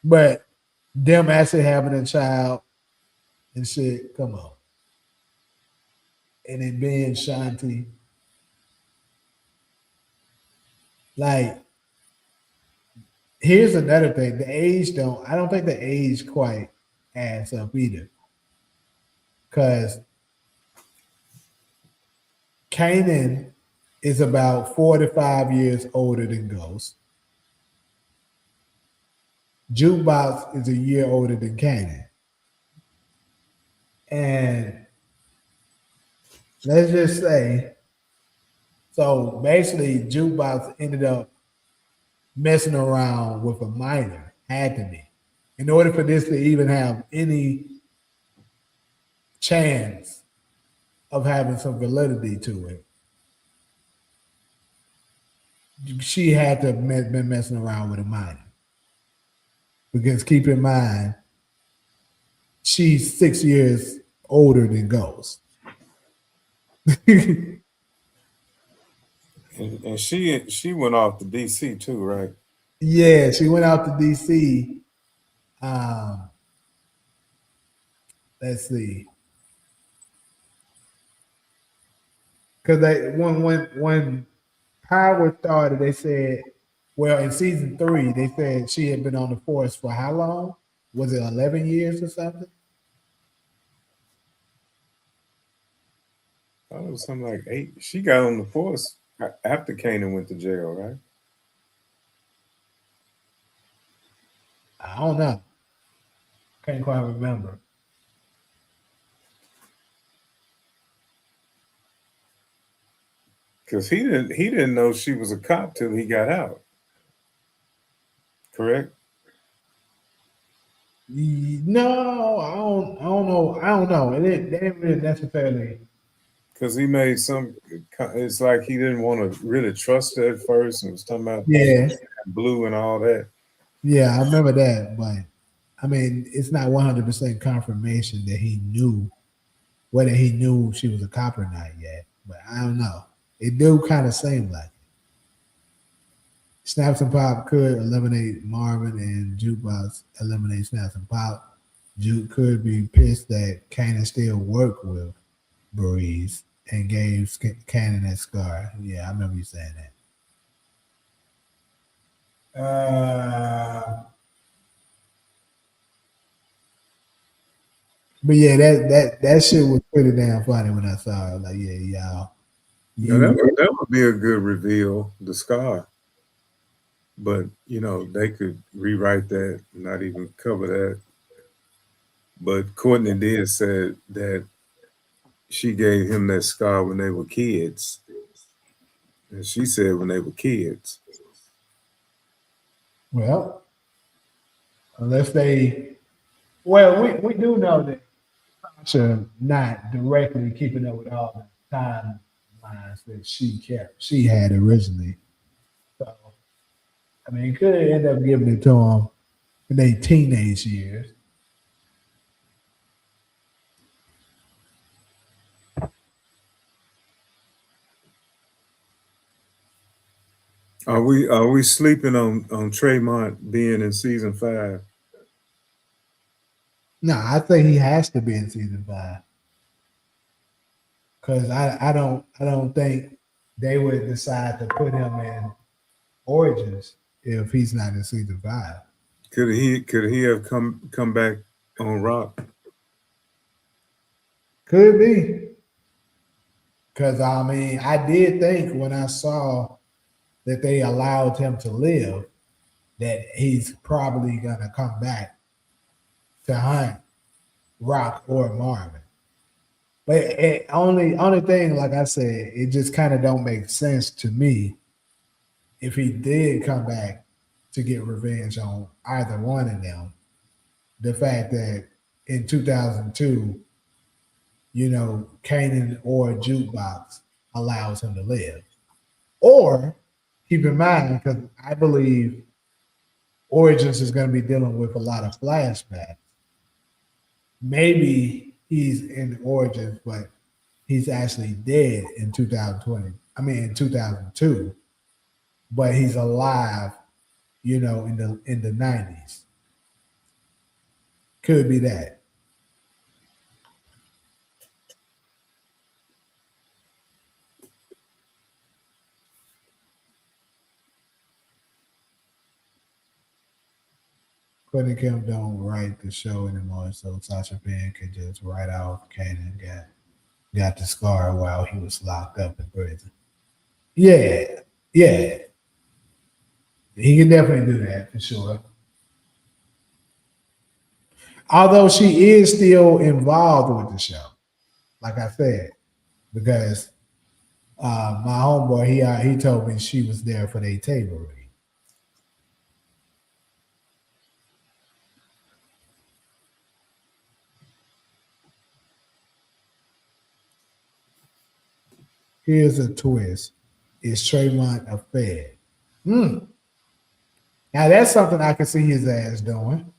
But them actually having a child and shit, come on. And it being Shanti, like here's another thing. The age don't I don't think the age quite adds up either. Cause Kanan is about 45 years older than Ghost. Jukebox is a year older than Kanan. And let's just say, so basically, Jukebox ended up messing around with a minor, had to be. In order for this to even have any chance of having some validity to it, she had to have been messing around with a minor. Because keep in mind, she's 6 years older than Ghost. And she went off to DC too, right? Yeah, she went out to DC. Um, let's see, because they when Howard started, they said, well, in season three, they said she had been on the force for how long? Was it 11 years or something? I was something like 8. She got on the force after Kanan went to jail, right? I don't know. Can't quite remember. Because he didn't know she was a cop till he got out. Correct? No, I don't know. I don't know. They didn't really necessarily. Because he made some. It's like he didn't want to really trust her at first, and was talking about Yeah, blue and all that. yeah, I remember that, but I mean, it's not 100% confirmation that he knew whether he knew she was a cop or not yet. But I don't know. It do kind of seem like it. Snaps and Pop could eliminate Marvin, and Jukebox eliminate Snaps and Pop. Juke could be pissed that Kanan still worked with Breeze and gave Kanan that scar. Yeah, I remember you saying that. But yeah, that shit was pretty damn funny when I saw it. Like, yeah, y'all, Now you that would be a good reveal, the scar. But they could rewrite that, not even cover that. But Courtney did say that she gave him that scar when they were kids, and she said when they were kids. well, unless they, well, we do know that Sasha not directly keeping up with all the timelines that she had originally. So I mean, could end up giving it to him in their teenage years. Are we sleeping on Tremont being in season 5? No, I think he has to be in season 5 because I don't think they would decide to put him in Origins if he's not in season 5. Could he have come back on Rock? Could be because I mean I did think when I saw that they allowed him to live that he's probably gonna come back to hunt Rock or Marvin. But only thing, like I said, it just kind of don't make sense to me if he did come back to get revenge on either one of them. The fact that in 2002, Kanan or Jukebox allows him to live. Or keep in mind, because I believe Origins is going to be dealing with a lot of flashbacks. Maybe he's in Origins, but he's actually dead in 2020. I mean, in 2002, but he's alive, in the 90s. Could be that. Quentin Kim don't write the show anymore, so Sasha Penn could just write off Kanan got the scar while he was locked up in prison. Yeah, yeah, he can definitely do that for sure. Although she is still involved with the show, like I said, because my homeboy he told me she was there for their table read. Here's a twist: is Trayvon a Fed? Hmm. Now that's something I can see his ass doing.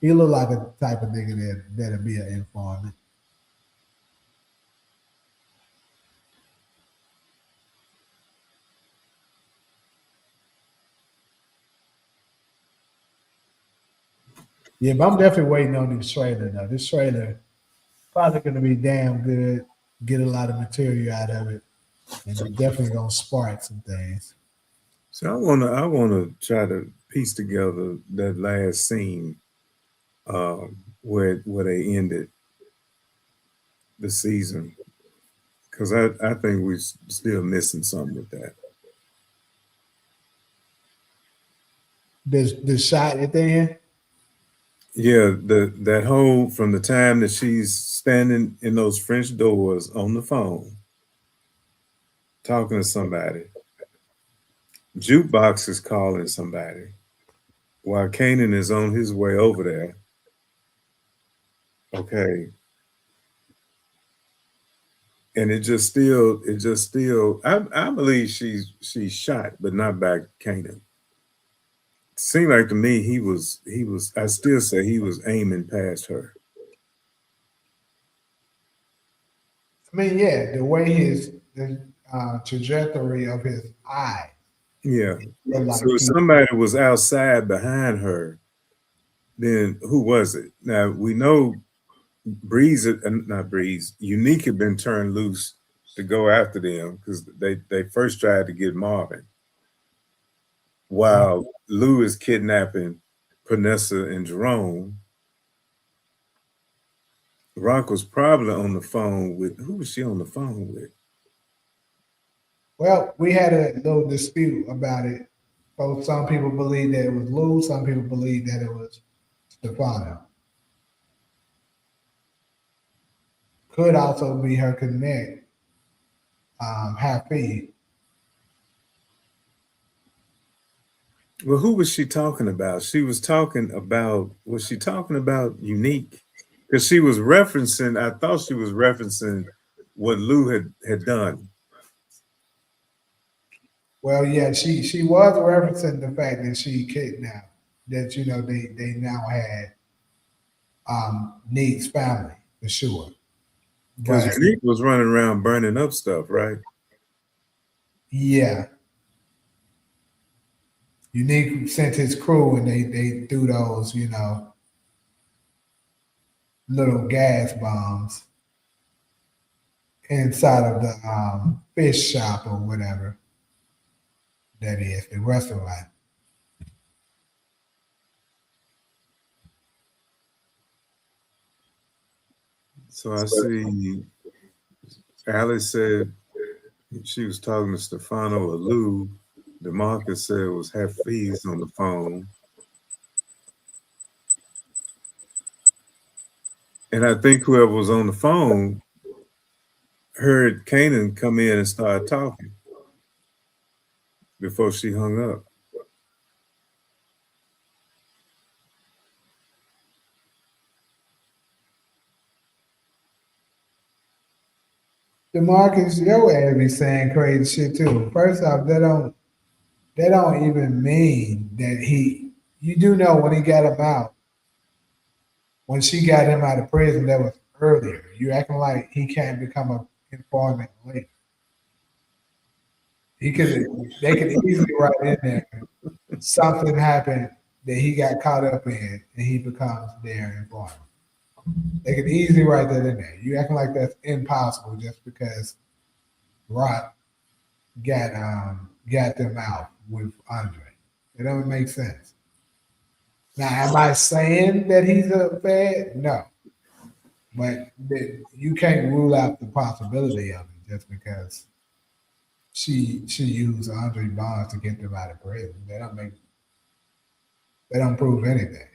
He look like a type of nigga that'll be an informant. Yeah, but I'm definitely waiting on this trailer though. This trailer probably gonna be damn good. Get a lot of material out of it, and it's definitely gonna spark some things. So I wanna try to piece together that last scene where they ended the season because I think we're still missing something with that. The shot at the end. Yeah, that whole from the time that she's standing in those French doors on the phone talking to somebody, jukebox is calling somebody while Kanan is on his way over there. Okay, and it just still I believe she's shot, but not by Kanan. Seemed like to me he was I still say he was aiming past her. I mean, yeah, the way the trajectory of his eye Yeah. looked So like if he. somebody was outside behind her, then who was it? Now we know Breeze, not Breeze, Unique had been turned loose to go after them because they first tried to get Marvin while Lou is kidnapping Panessa and Jerome. Rock was probably on the phone with who was she on the phone with? Well, we had a little dispute about it. Both some people believe that it was Lou, some people believe that it was Stefano. Could also be her connect, Happy. Well, who was she talking about? She was talking about, was she talking about Unique? Because she was referencing, I thought she was referencing what Lou had done. Well, yeah, she was referencing the fact that she kidnapped. That they now had Neek's family for sure. Because But Unique was running around burning up stuff, right? yeah, Unique sent his crew and they threw those, little gas bombs inside of the fish shop or whatever that is, the restaurant. So I see Alice said she was talking to Stefano or Lou. DeMarcus said it was Hafiz on the phone. And I think whoever was on the phone heard Kanan come in and start talking before she hung up. DeMarcus, your ass be saying crazy shit too. First off, they don't even mean that he. You do know when he got him out, when she got him out of prison, that was earlier. You acting like he can't become a informant later. He could. They could easily write in there something happened that he got caught up in, and he becomes their informant. They could easily write that in there. You acting like that's impossible just because Rock got them out with Andre. It doesn't make sense. Now, am I saying that he's a fad? No, but you can't rule out the possibility of it just because she used Andre Bonds to get them out of prison. They don't prove anything.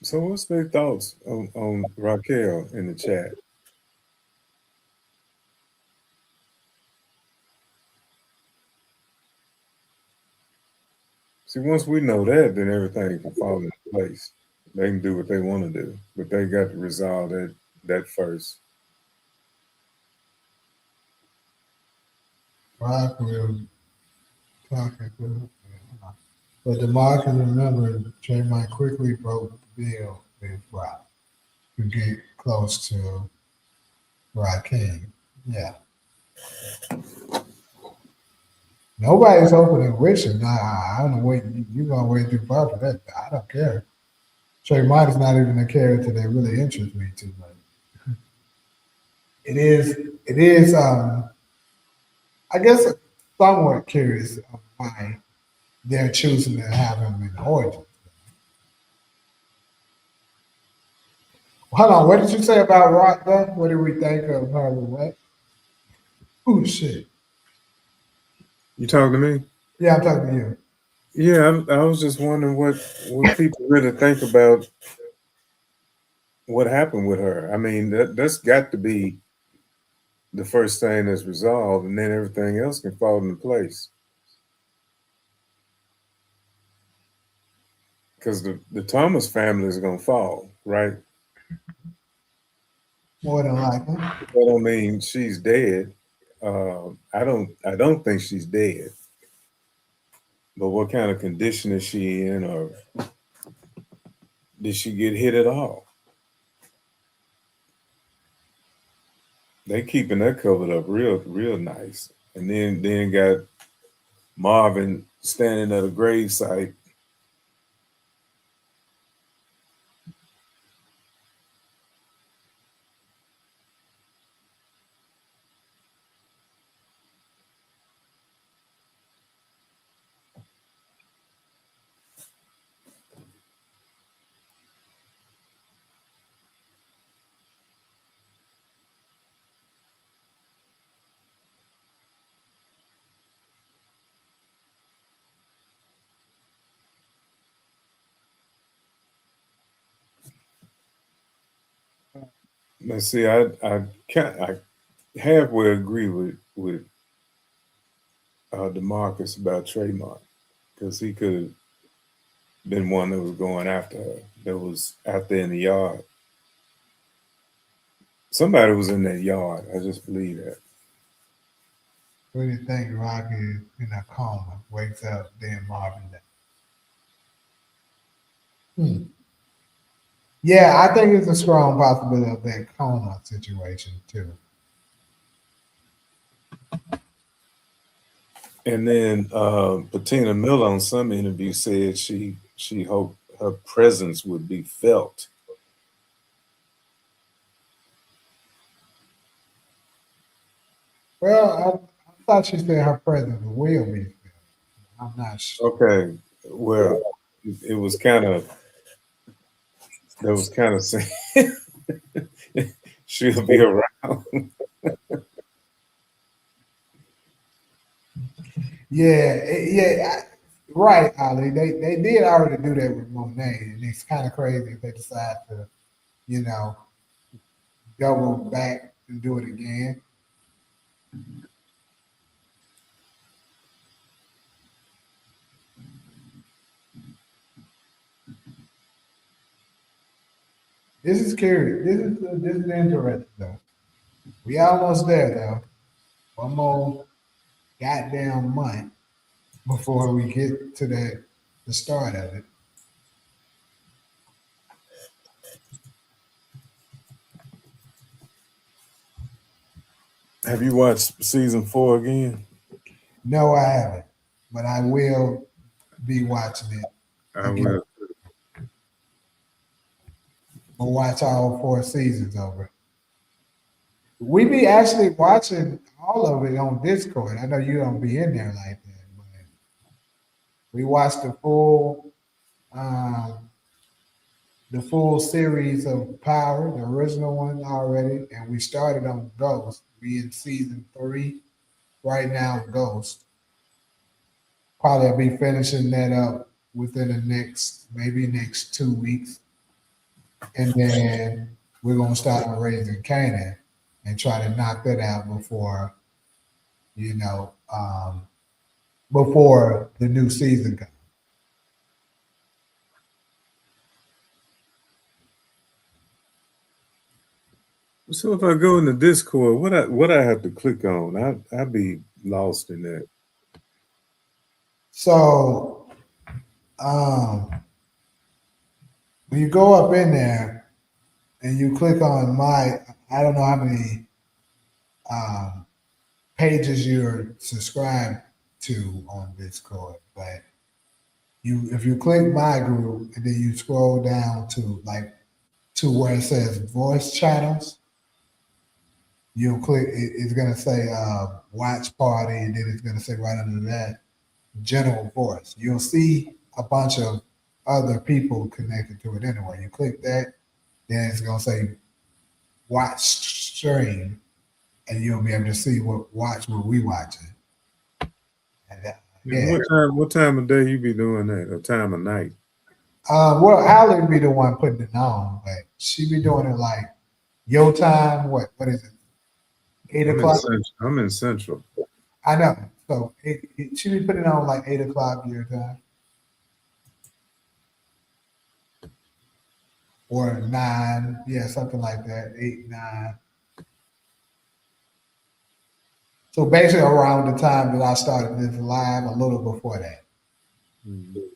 So what's their thoughts on Raquel in the chat? See, once we know that, then everything can fall into place. They can do what they want to do, but they got to resolve that first. Rock will talk. But DeMarcus remembered Draymond quickly broke the deal with Rock to get close to Rakim. Yeah. Nobody's opening Richard. Nah, I don't know. Wait, you're gonna wait too far for that. I don't care. Draymond is not even a character that really interests me too much. It is. It is. I guess somewhat curious of why they're choosing to have him in Origins. Hold on. What did you say about Rock though? What did we think of her? What? Oh shit. You talking to me? Yeah, I'm talking to you. Yeah, I was just wondering what people really think about what happened with her. I mean, that's got to be the first thing that's resolved, and then everything else can fall into place. Because the Thomas family is gonna fall, right? More than likely. That don't mean she's dead. I don't think she's dead. But what kind of condition is she in, or did she get hit at all? They keeping that covered up real nice. And then got Marvin standing at a grave site. Let's see. I halfway agree with Demarcus about Trademark because he could have been one that was going after her. That was out there in the yard. Somebody was in that yard. I just believe that. What do you think? Rocky is in a coma, wakes up, then Marvin. Hmm. Yeah, I think it's a strong possibility of that coma situation too. And then Patina Miller on some interview said she hoped her presence would be felt. Well, I thought she said her presence will be felt. I'm not sure. Okay, well, it was kind of that was kind of saying she'll be around. Yeah, right, Ali. They did already do that with Monet, and it's kind of crazy if they decide to, you know, double back and do it again. This is curious. This is interesting though. We almost there though. One more goddamn month before we get to the start of it. Have you watched season 4 again? No, I haven't, but I will be watching it I again. will. We'll watch all four seasons over. We be actually watching all of it on Discord. I know you don't be in there like that, but we watched um, the full series of Power, the original one already, and we started on Ghost. We in season 3 right now. Ghost. Probably I'll be finishing that up within the next maybe next 2 weeks, and then we're gonna start on Raising Kanan and try to knock that out before you know before the new season comes. So if I go in the Discord, what I have to click on? I be lost in that. So um, when you go up in there and you click on my, I don't know how many um, pages you're subscribed to on Discord, but you if you click my group and then you scroll down to to where it says voice channels, you'll click. It's gonna say watch party, and then it's gonna say right under that general voice. You'll see a bunch of other people connected to it anyway. You click that, then it's gonna say watch stream, and you'll be able to see what we watching. And And yeah, what time of day you be doing that? Or time of night? well, Allie be the one putting it on, but she be doing it like your time. What is it? 8 o'clock. I'm in Central. I know. So she be putting it on like 8 o'clock your time or 9. Yeah, something like that. 8, 9. So basically around the time that I started this live, a little before that, Mhm. an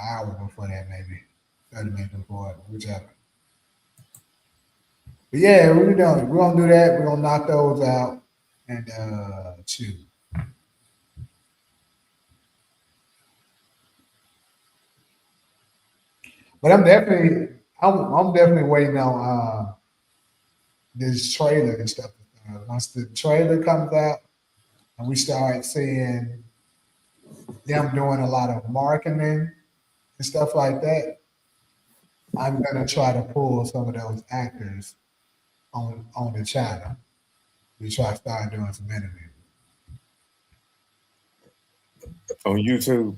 hour before that, maybe 30 minutes before, whichever. But yeah, we're gonna do that. We're gonna knock those out and shoot. But I'm definitely waiting on this trailer and stuff. Once the trailer comes out and we start seeing them doing a lot of marketing and stuff like that, I'm gonna try to pull some of those actors on the channel. We try to start doing some interviews. On YouTube.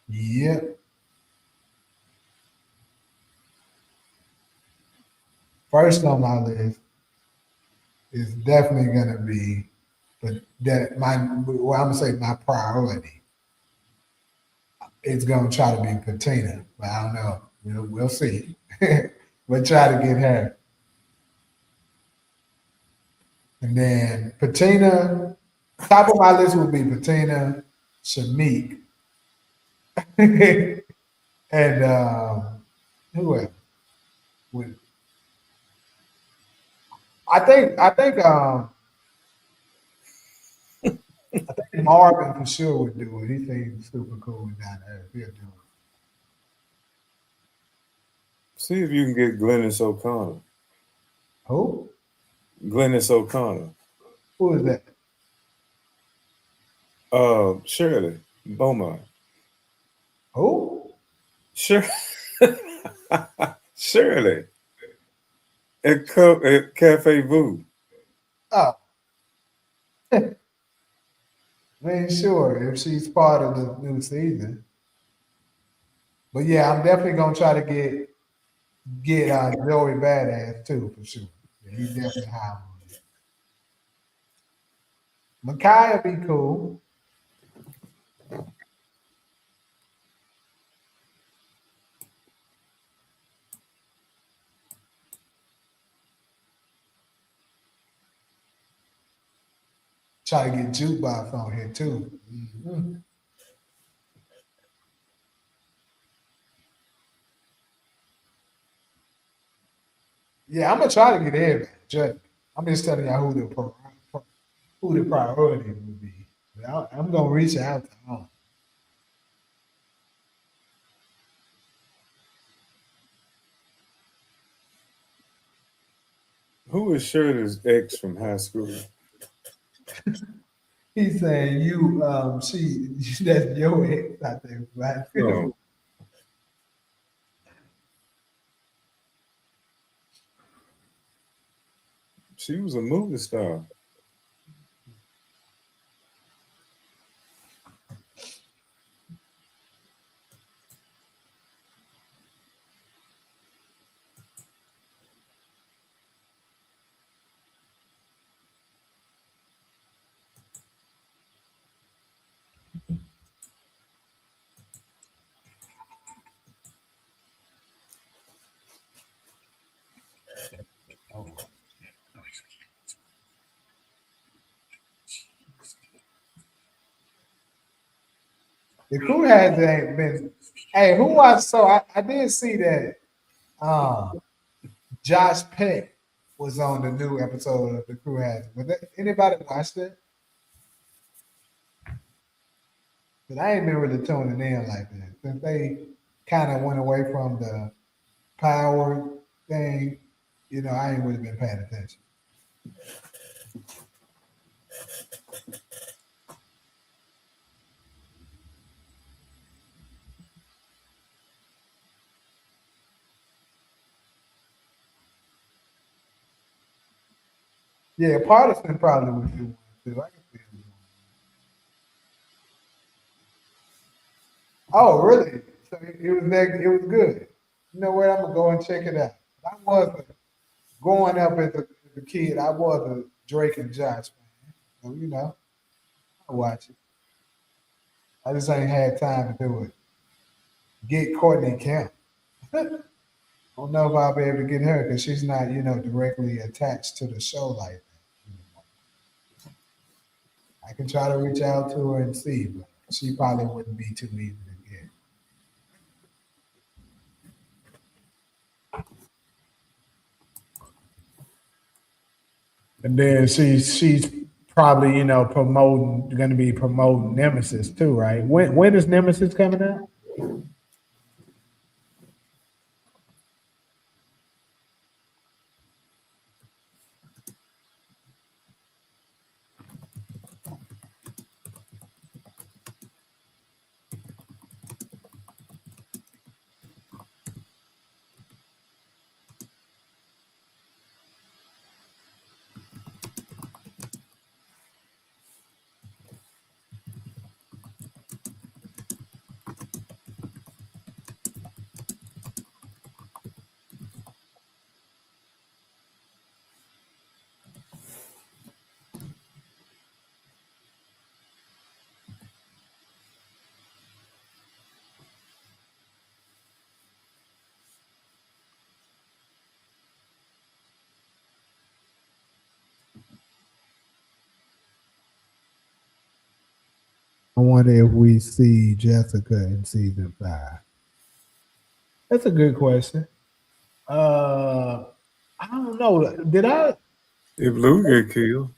Yep. First on my list is definitely gonna be, but that my well, I'm gonna say my priority is gonna try to be Patina, but I don't know. We'll see. We'll try to get her, and then Patina. Top of my list would be Patina, Shamik, and who else? Would I think Marvin for sure would do it. He seems super cool down there. He'll do it. See if you can get Glennis O'Connor. Who? Glennis O'Connor. Who is that? Shirley Beaumont. Who? Sure. Shirley at Cafe Vu. Oh, I ain't sure if she's part of the new season. But yeah, I'm definitely gonna try to get Joey Badass too for sure. Yeah, he definitely high on it. Micaiah be cool. Try to get Jukebox on here too. Mhm. Yeah, I'm gonna try to get everybody. I'm just telling y'all who the priority would be. But I'm gonna reach out to them. Who is Shirley's ex from high school? He's saying you, she, that's your ex, I think, right? Oh, she was a movie star. The crew has ain't been. Hey, who I saw? I did see that. Josh Peck was on the new episode of the crew has. Was that, anybody watch that? But I ain't been really tuning in like that since they kind of went away from the power thing. I ain't really been paying attention. Yeah, partisan probably would do one too. I can see him doing one. Oh, really? So it was that. It was good. You know what? I'm gonna go and check it out. I was growing up as a kid. I was a Drake and Josh fan. So I watch it. I just ain't had time to do it. Get Courtney Kemp. I don't know if I'll be able to get her because she's not, directly attached to the show like that. I can try to reach out to her and see, but she probably wouldn't be too easy to get. And then she's probably promoting going to be promoting Nemesis too, right? When is Nemesis coming out? I wonder if we see Jessica in season 5. That's a good question. Uh, I don't know. Did I? If Lou get killed,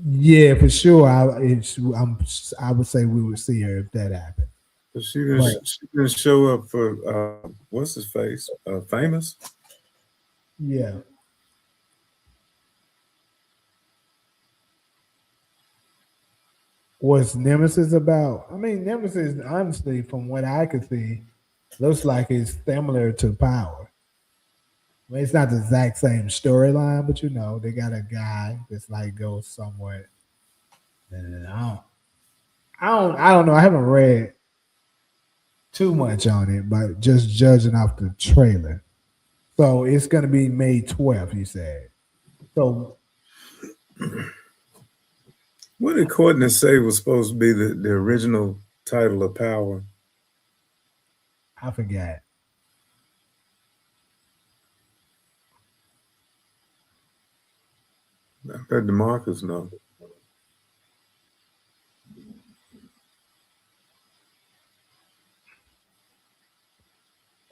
Yeah, for sure. I would say we would see her if that happened. but But she didn't show up for what's his face, famous. yeah, what's Nemesis about? I mean, Nemesis, honestly, from what I could see, looks like it's similar to Power. I mean, it's not the exact same storyline, but they got a guy that's like goes somewhere. And I don't know. I haven't read too much on it, but just judging off the trailer. So it's gonna be May 12th, you said. So What did Courtney say was supposed to be the original title of Power? I forgot. I bet DeMarcus know.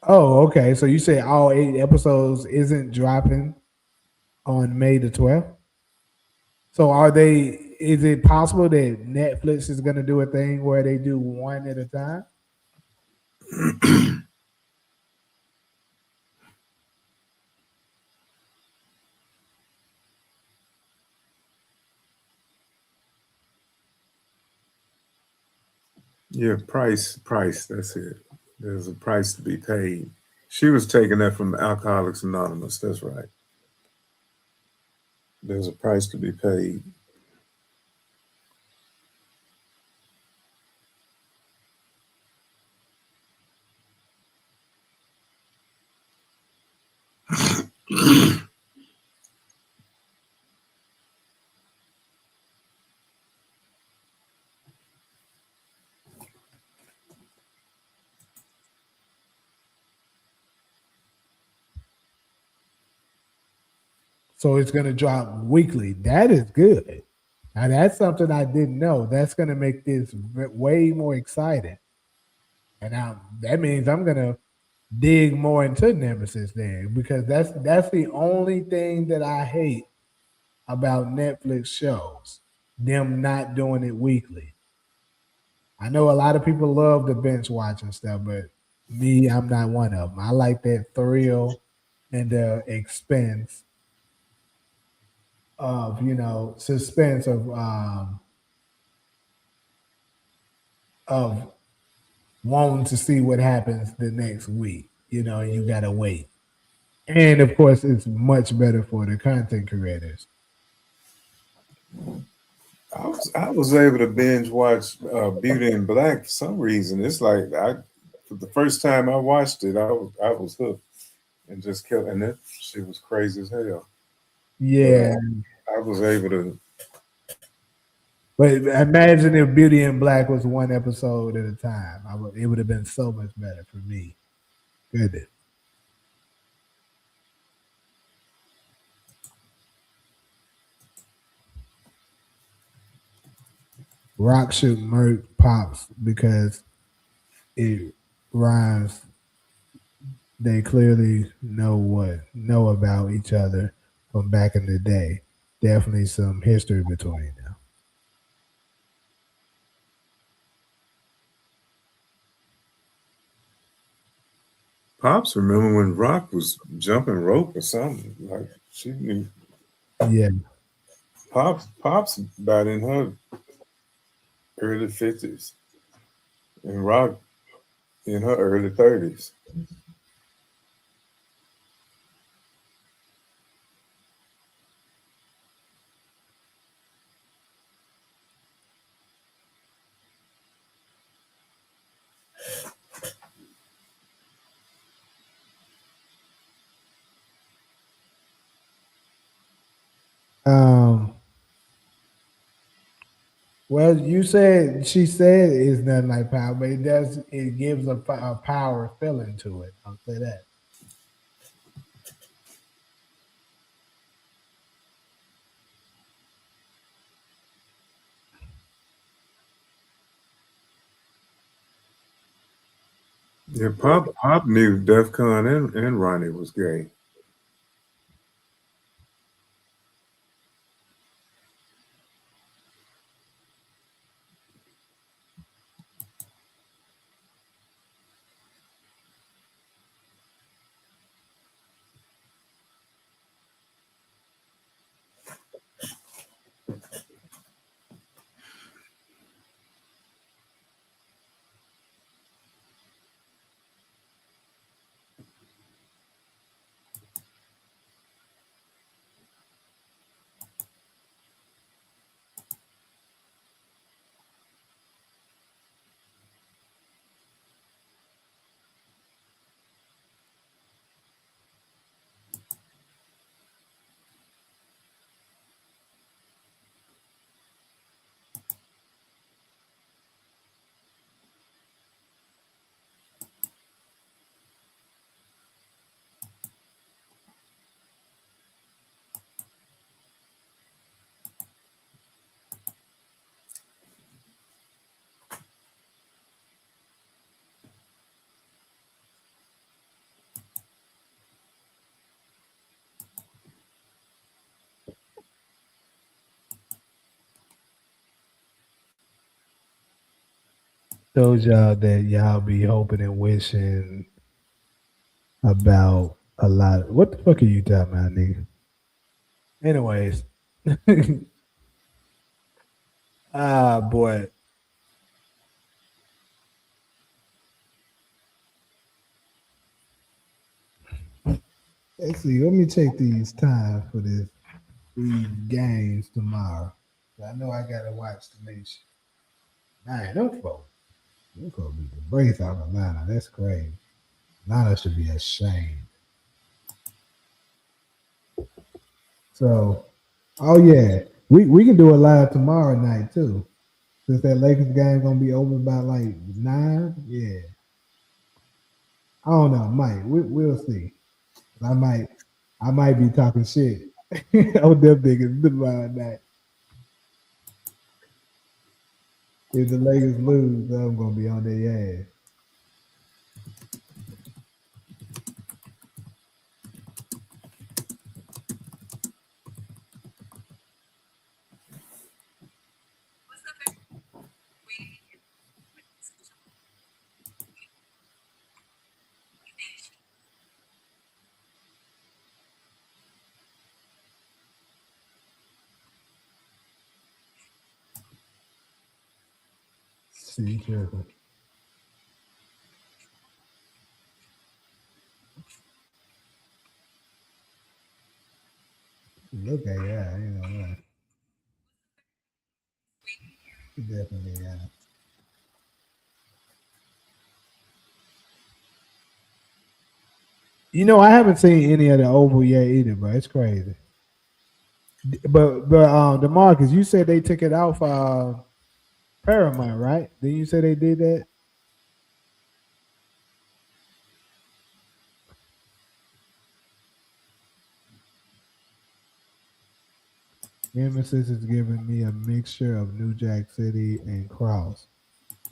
Oh, okay. So you say all 8 episodes isn't dropping on May the 12th? So are they? Is it possible that Netflix is gonna do a thing where they do one at a time? Yeah, price. That's it. There's a price to be paid. She was taking that from Alcoholics Anonymous. That's right. There's a price to be paid. So it's gonna drop weekly. That is good. Now that's something I didn't know. That's gonna make this way more exciting. And now that means I'm gonna dig more into Nemesis then, because that's the only thing that I hate about Netflix shows. Them not doing it weekly. I know a lot of people love the bench watching stuff, but me, I'm not one of them. I like that thrill and the expense of suspense of wanting to see what happens the next week. And you gotta wait. And of course, it's much better for the content creators. I was able to binge watch Beauty in Black for some reason. It's like for the first time I watched it, I was hooked and just kept, and that shit was crazy as hell. But Yeah, I was able to. but imagine if Beauty in Black was one episode at a time. It would have been so much better for me. Goodness. Rock should murk Pops because it rhymes. They clearly know about each other from back in the day. Definitely some history between them. Pops, remember when Rock was jumping rope or something? Like she knew. Yeah. Pops about in her early 50s, and Rock in her early 30s. Um. Well, she said it's nothing like power, but it does. It gives a power feeling to it. I'll say that. Yeah, Pop knew Def Con and Ronnie was gay. Told y'all that y'all be hoping and wishing about a lot. What the fuck are you talking about, nigga? Anyways, boy. Let's see. Let me take these times for these games tomorrow. I know I gotta watch the nation. Man, them folks beat the brace out of Atlanta. That's crazy. Atlanta should be ashamed. So, oh yeah, we can do it live tomorrow night too. Since that Lakers game gonna be over by like 9, yeah. I don't know, Mike. We'll see. I might I might be talking shit on them niggas tomorrow night. If the Lakers lose, I'm gonna be on their ass. See, tripping. Look at yeah, you know what? Definitely yeah. You know, I haven't seen any of the Oval yet either, bro. It's crazy. But Demarcus, you said they took it off Paramount, right? Did you say they did that? Nemesis is giving me a mixture of New Jack City and Cross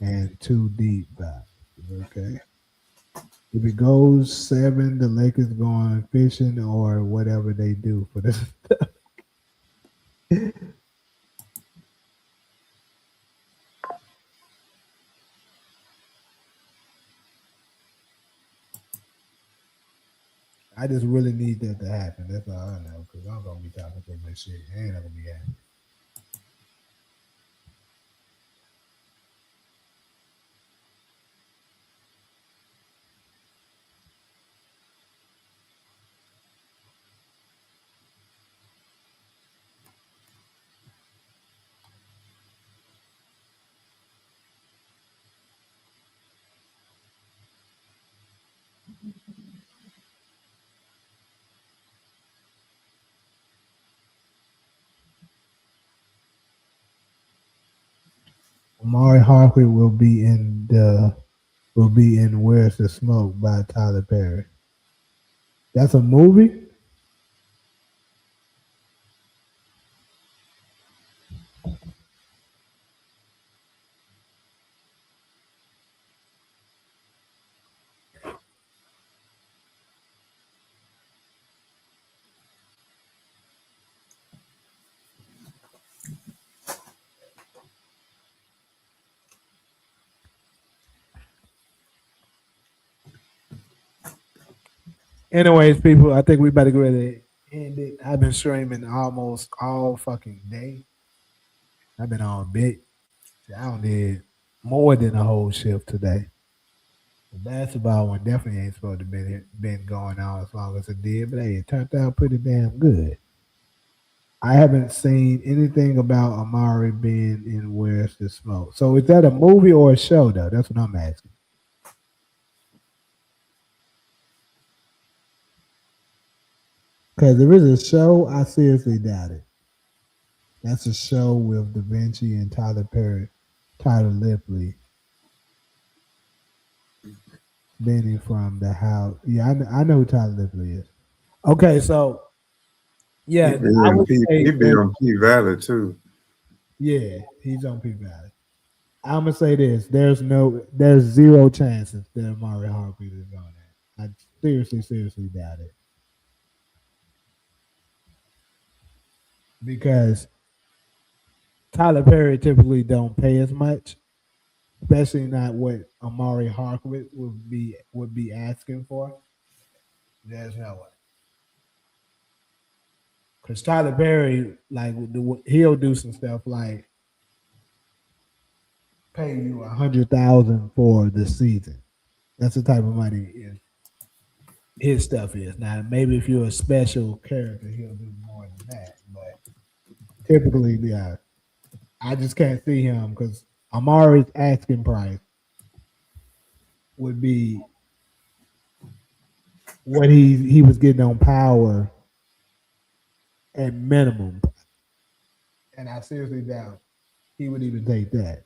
and Too Deep vibes. Okay. If it goes 7, the Lakers going fishing or whatever they do for this. I just really need that to happen. That's all I know. Because I'm gonna be talking so much shit. I ain't gonna be happy. Amari Harper will be in Where's the Smoke by Tyler Perry. That's a movie? Anyways, people, I think we better go ahead and end it. I've been streaming almost all fucking day. I've been on big. I don't did more than a whole shift today. The basketball one definitely ain't supposed to been going on as long as it did, but hey, it turned out pretty damn good. I haven't seen anything about Amari being in Where's the Smoke. So is that a movie or a show though? That's what I'm asking. Because there is a show, I seriously doubt it. That's a show with Da Vinci and Tyler Perry, Tyler Lipley, Benny from the house. Yeah, I know who Tyler Lipley is. Okay, so He yeah, be I on would say there's P Valley too. yeah, he's on P Valley. I'm gonna say this: there's zero chances that Amari Harper is on that. I seriously doubt it because Tyler Perry typically don't pay as much, especially not what Amari Harkowitz would be asking for. There's no way. Because Tyler Perry, like, he'll do some stuff like pay you 100,000 for the season. That's the type of money his stuff is. Now, maybe if you're a special character, he'll do more than that. But typically, yeah, I just can't see him because Amari's asking price would be what he was getting on Power at minimum, and I seriously doubt he would even take that.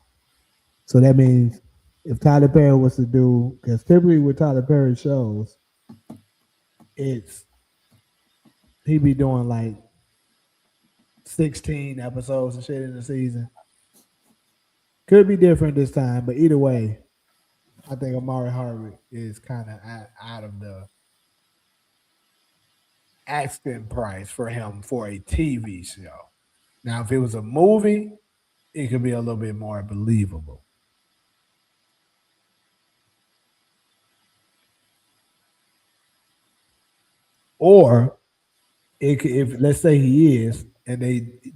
So that means if Tyler Perry was to do, because typically with Tyler Perry shows, it's he'd be doing like 16 episodes and shit in the season. Could be different this time, but either way, I think Amari Harvey is kind of out of the asking price for him for a TV show. Now, if it was a movie, it could be a little bit more believable. Or if let's say he is, and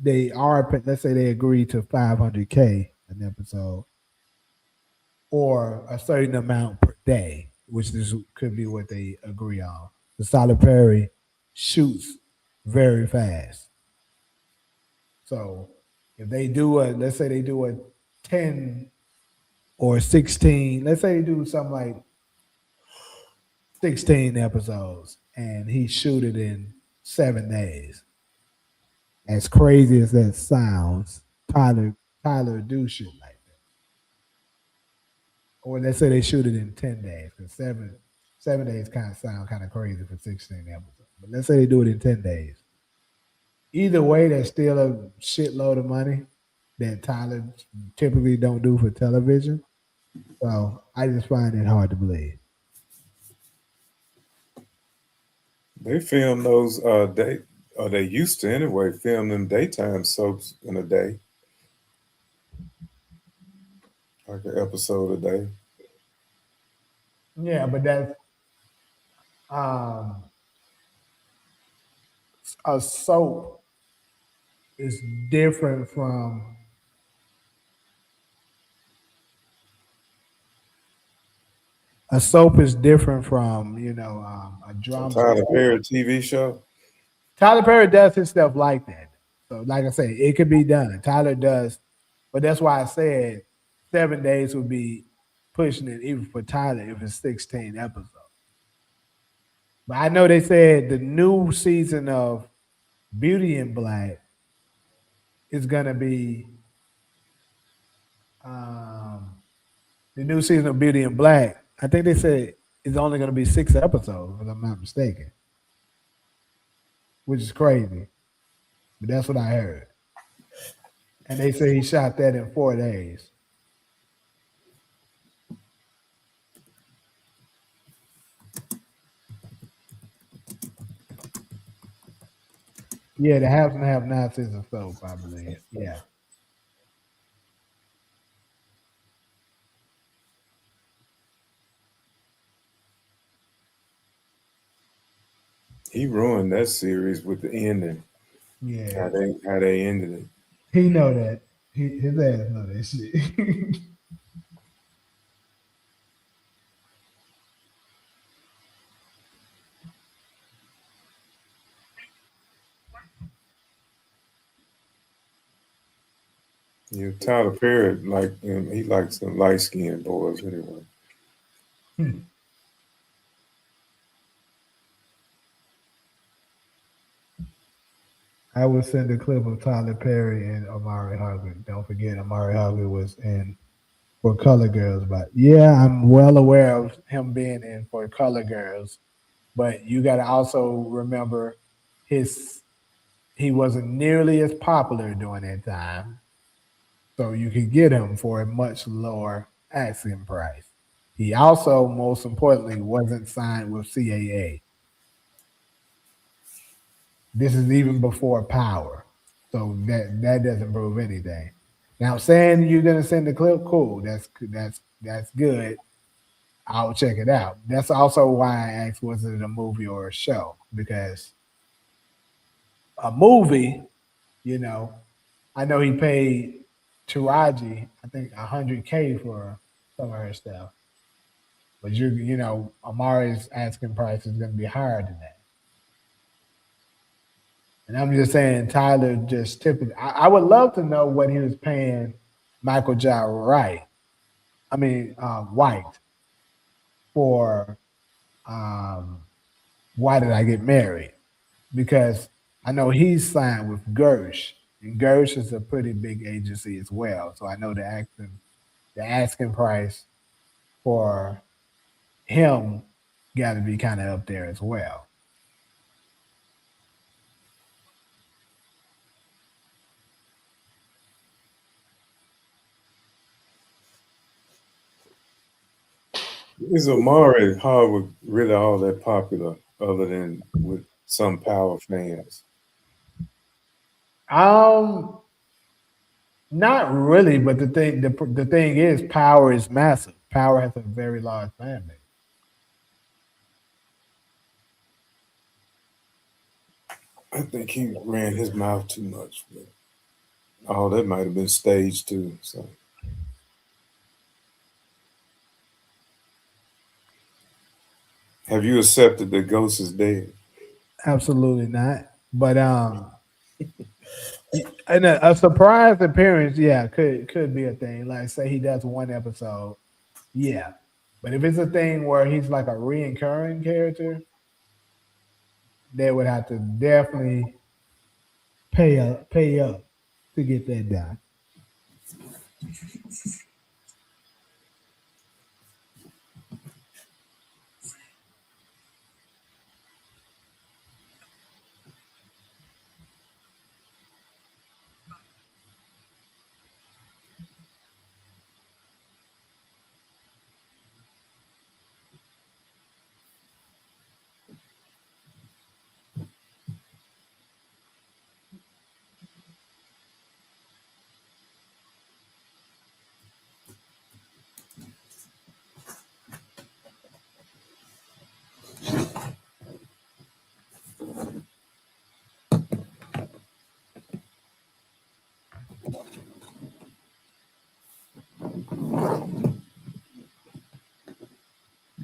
they are, let's say they agree to 500K an episode, or a certain amount per day, which is could be what they agree on. The Tyler Perry shoots very fast, so if they do let's say they do a 10 or 16, let's say they do something like 16 episodes, and he shoot it in 7 days. As crazy as that sounds, Tyler do shit like that. Or let's say they shoot it in 10 days, because seven days kind of sound kind of crazy for 16 episodes. But let's say they do it in 10 days. Either way, that's still a shitload of money that Tyler typically don't do for television. So I just find it hard to believe. They film those day or they used to anyway, film them daytime soaps in a day, like an episode a day. Yeah, but that's um, a soap is different from a soap is different from a A drama. Tyler Perry TV show. Tyler Perry does his stuff like that. So, like I say, it could be done. Tyler does, but that's why I said 7 days would be pushing it even for Tyler if it's 16 episodes. But I know they said the new season of Beauty in Black is gonna be um, the new season of Beauty in Black. I think they said it's only gonna be 6 episodes, if I'm not mistaken, which is crazy. But that's what I heard. And they say he shot that in 4 days. Yeah, the haves and have nots is a soap, I believe. Yeah. He ruined that series with the ending. Yeah, How they ended it. he know that. His ass know that shit. Yeah, Tyler Perry like him. He likes some light skinned boys anyway. I will send a clip of Tyler Perry and Amari Hardwick. Don't forget, Amari Hardwick was in for Color Girls, but yeah, I'm well aware of him being in for Color Girls. But you got to also remember his he wasn't nearly as popular during that time, so you could get him for a much lower asking price. He also, most importantly, wasn't signed with CAA. This is even before Power, so that doesn't prove anything. Now, saying you're gonna send the clip, cool. That's good. I'll check it out. That's also why I asked, was it a movie or a show? Because a movie, you know, I know he paid Taraji, I think 100K for some of her stuff, but Amari's asking price is going to be higher than that. And I'm just saying, Tyler just typically, I would love to know what he was paying Michael Jai Wright. I mean, White for um, Why Did I Get Married? Because I know he's signed with Gersh, and Gersh is a pretty big agency as well. So I know the asking price for him got to be kind of up there as well. Is Amari Hardwick really all that popular other than with some Power fans? Um, Not really, but the thing is, Power is massive. Power has a very large fan base. I think he ran his mouth too much. But all that might have been staged too. So have you accepted that Ghost is dead? Absolutely not. But and a surprise appearance, yeah, could be a thing. Like say he does one episode, yeah. But if it's a thing where he's like a reoccurring character, they would have to definitely pay up to get that done.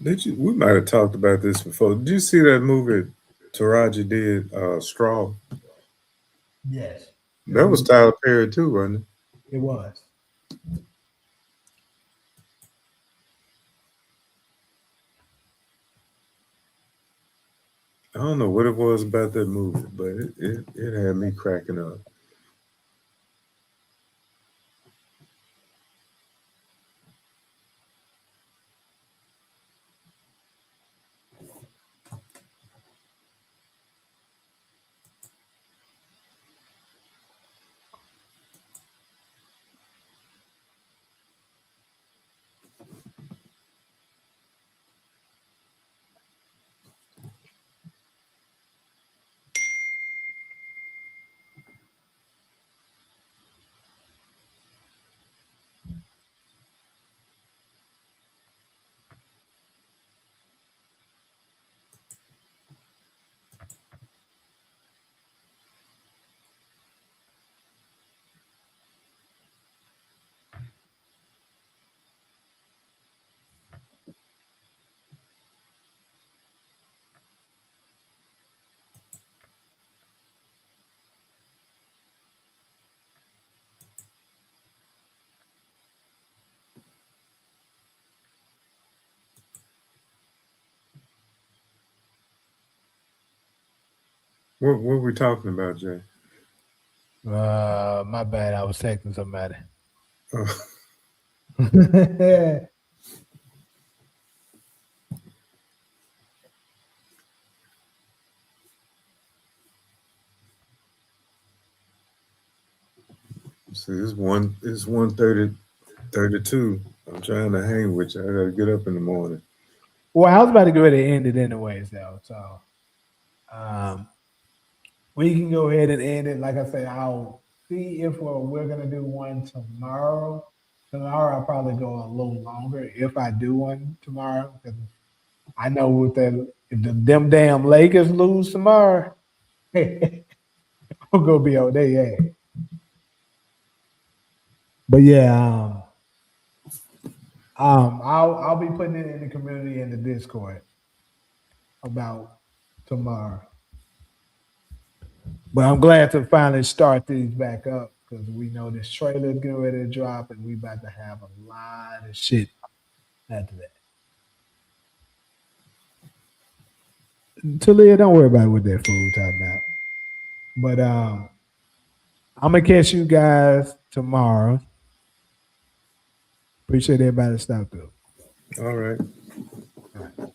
Did you? We might have talked about this before. Did you see that movie Taraji did, Straw? Yes, it That was was. Tyler Perry too, wasn't it? It was. I don't know what it was about that movie, but it had me cracking up. What we talking about, Jay? My bad. I was texting somebody. Oh, see, it's 1:32. I'm trying to hang with you. I gotta get up in the morning. Well, I was about to go ahead and end it anyways, though. So um, we can go ahead and end it. Like I said, I'll see if we're gonna do one tomorrow. Tomorrow I'll probably go a little longer if I do one tomorrow because I know with that if them damn Lakers lose tomorrow, I'm gonna be on their ass. But yeah, I'll be putting it in the community in the Discord about tomorrow. But I'm glad to finally start these back up because we know this trailer is getting ready to drop and we about to have a lot of shit after that. Talia, don't worry about what that fool talking about. But I'm gonna catch you guys tomorrow. Appreciate everybody that stopped up. All right. All right.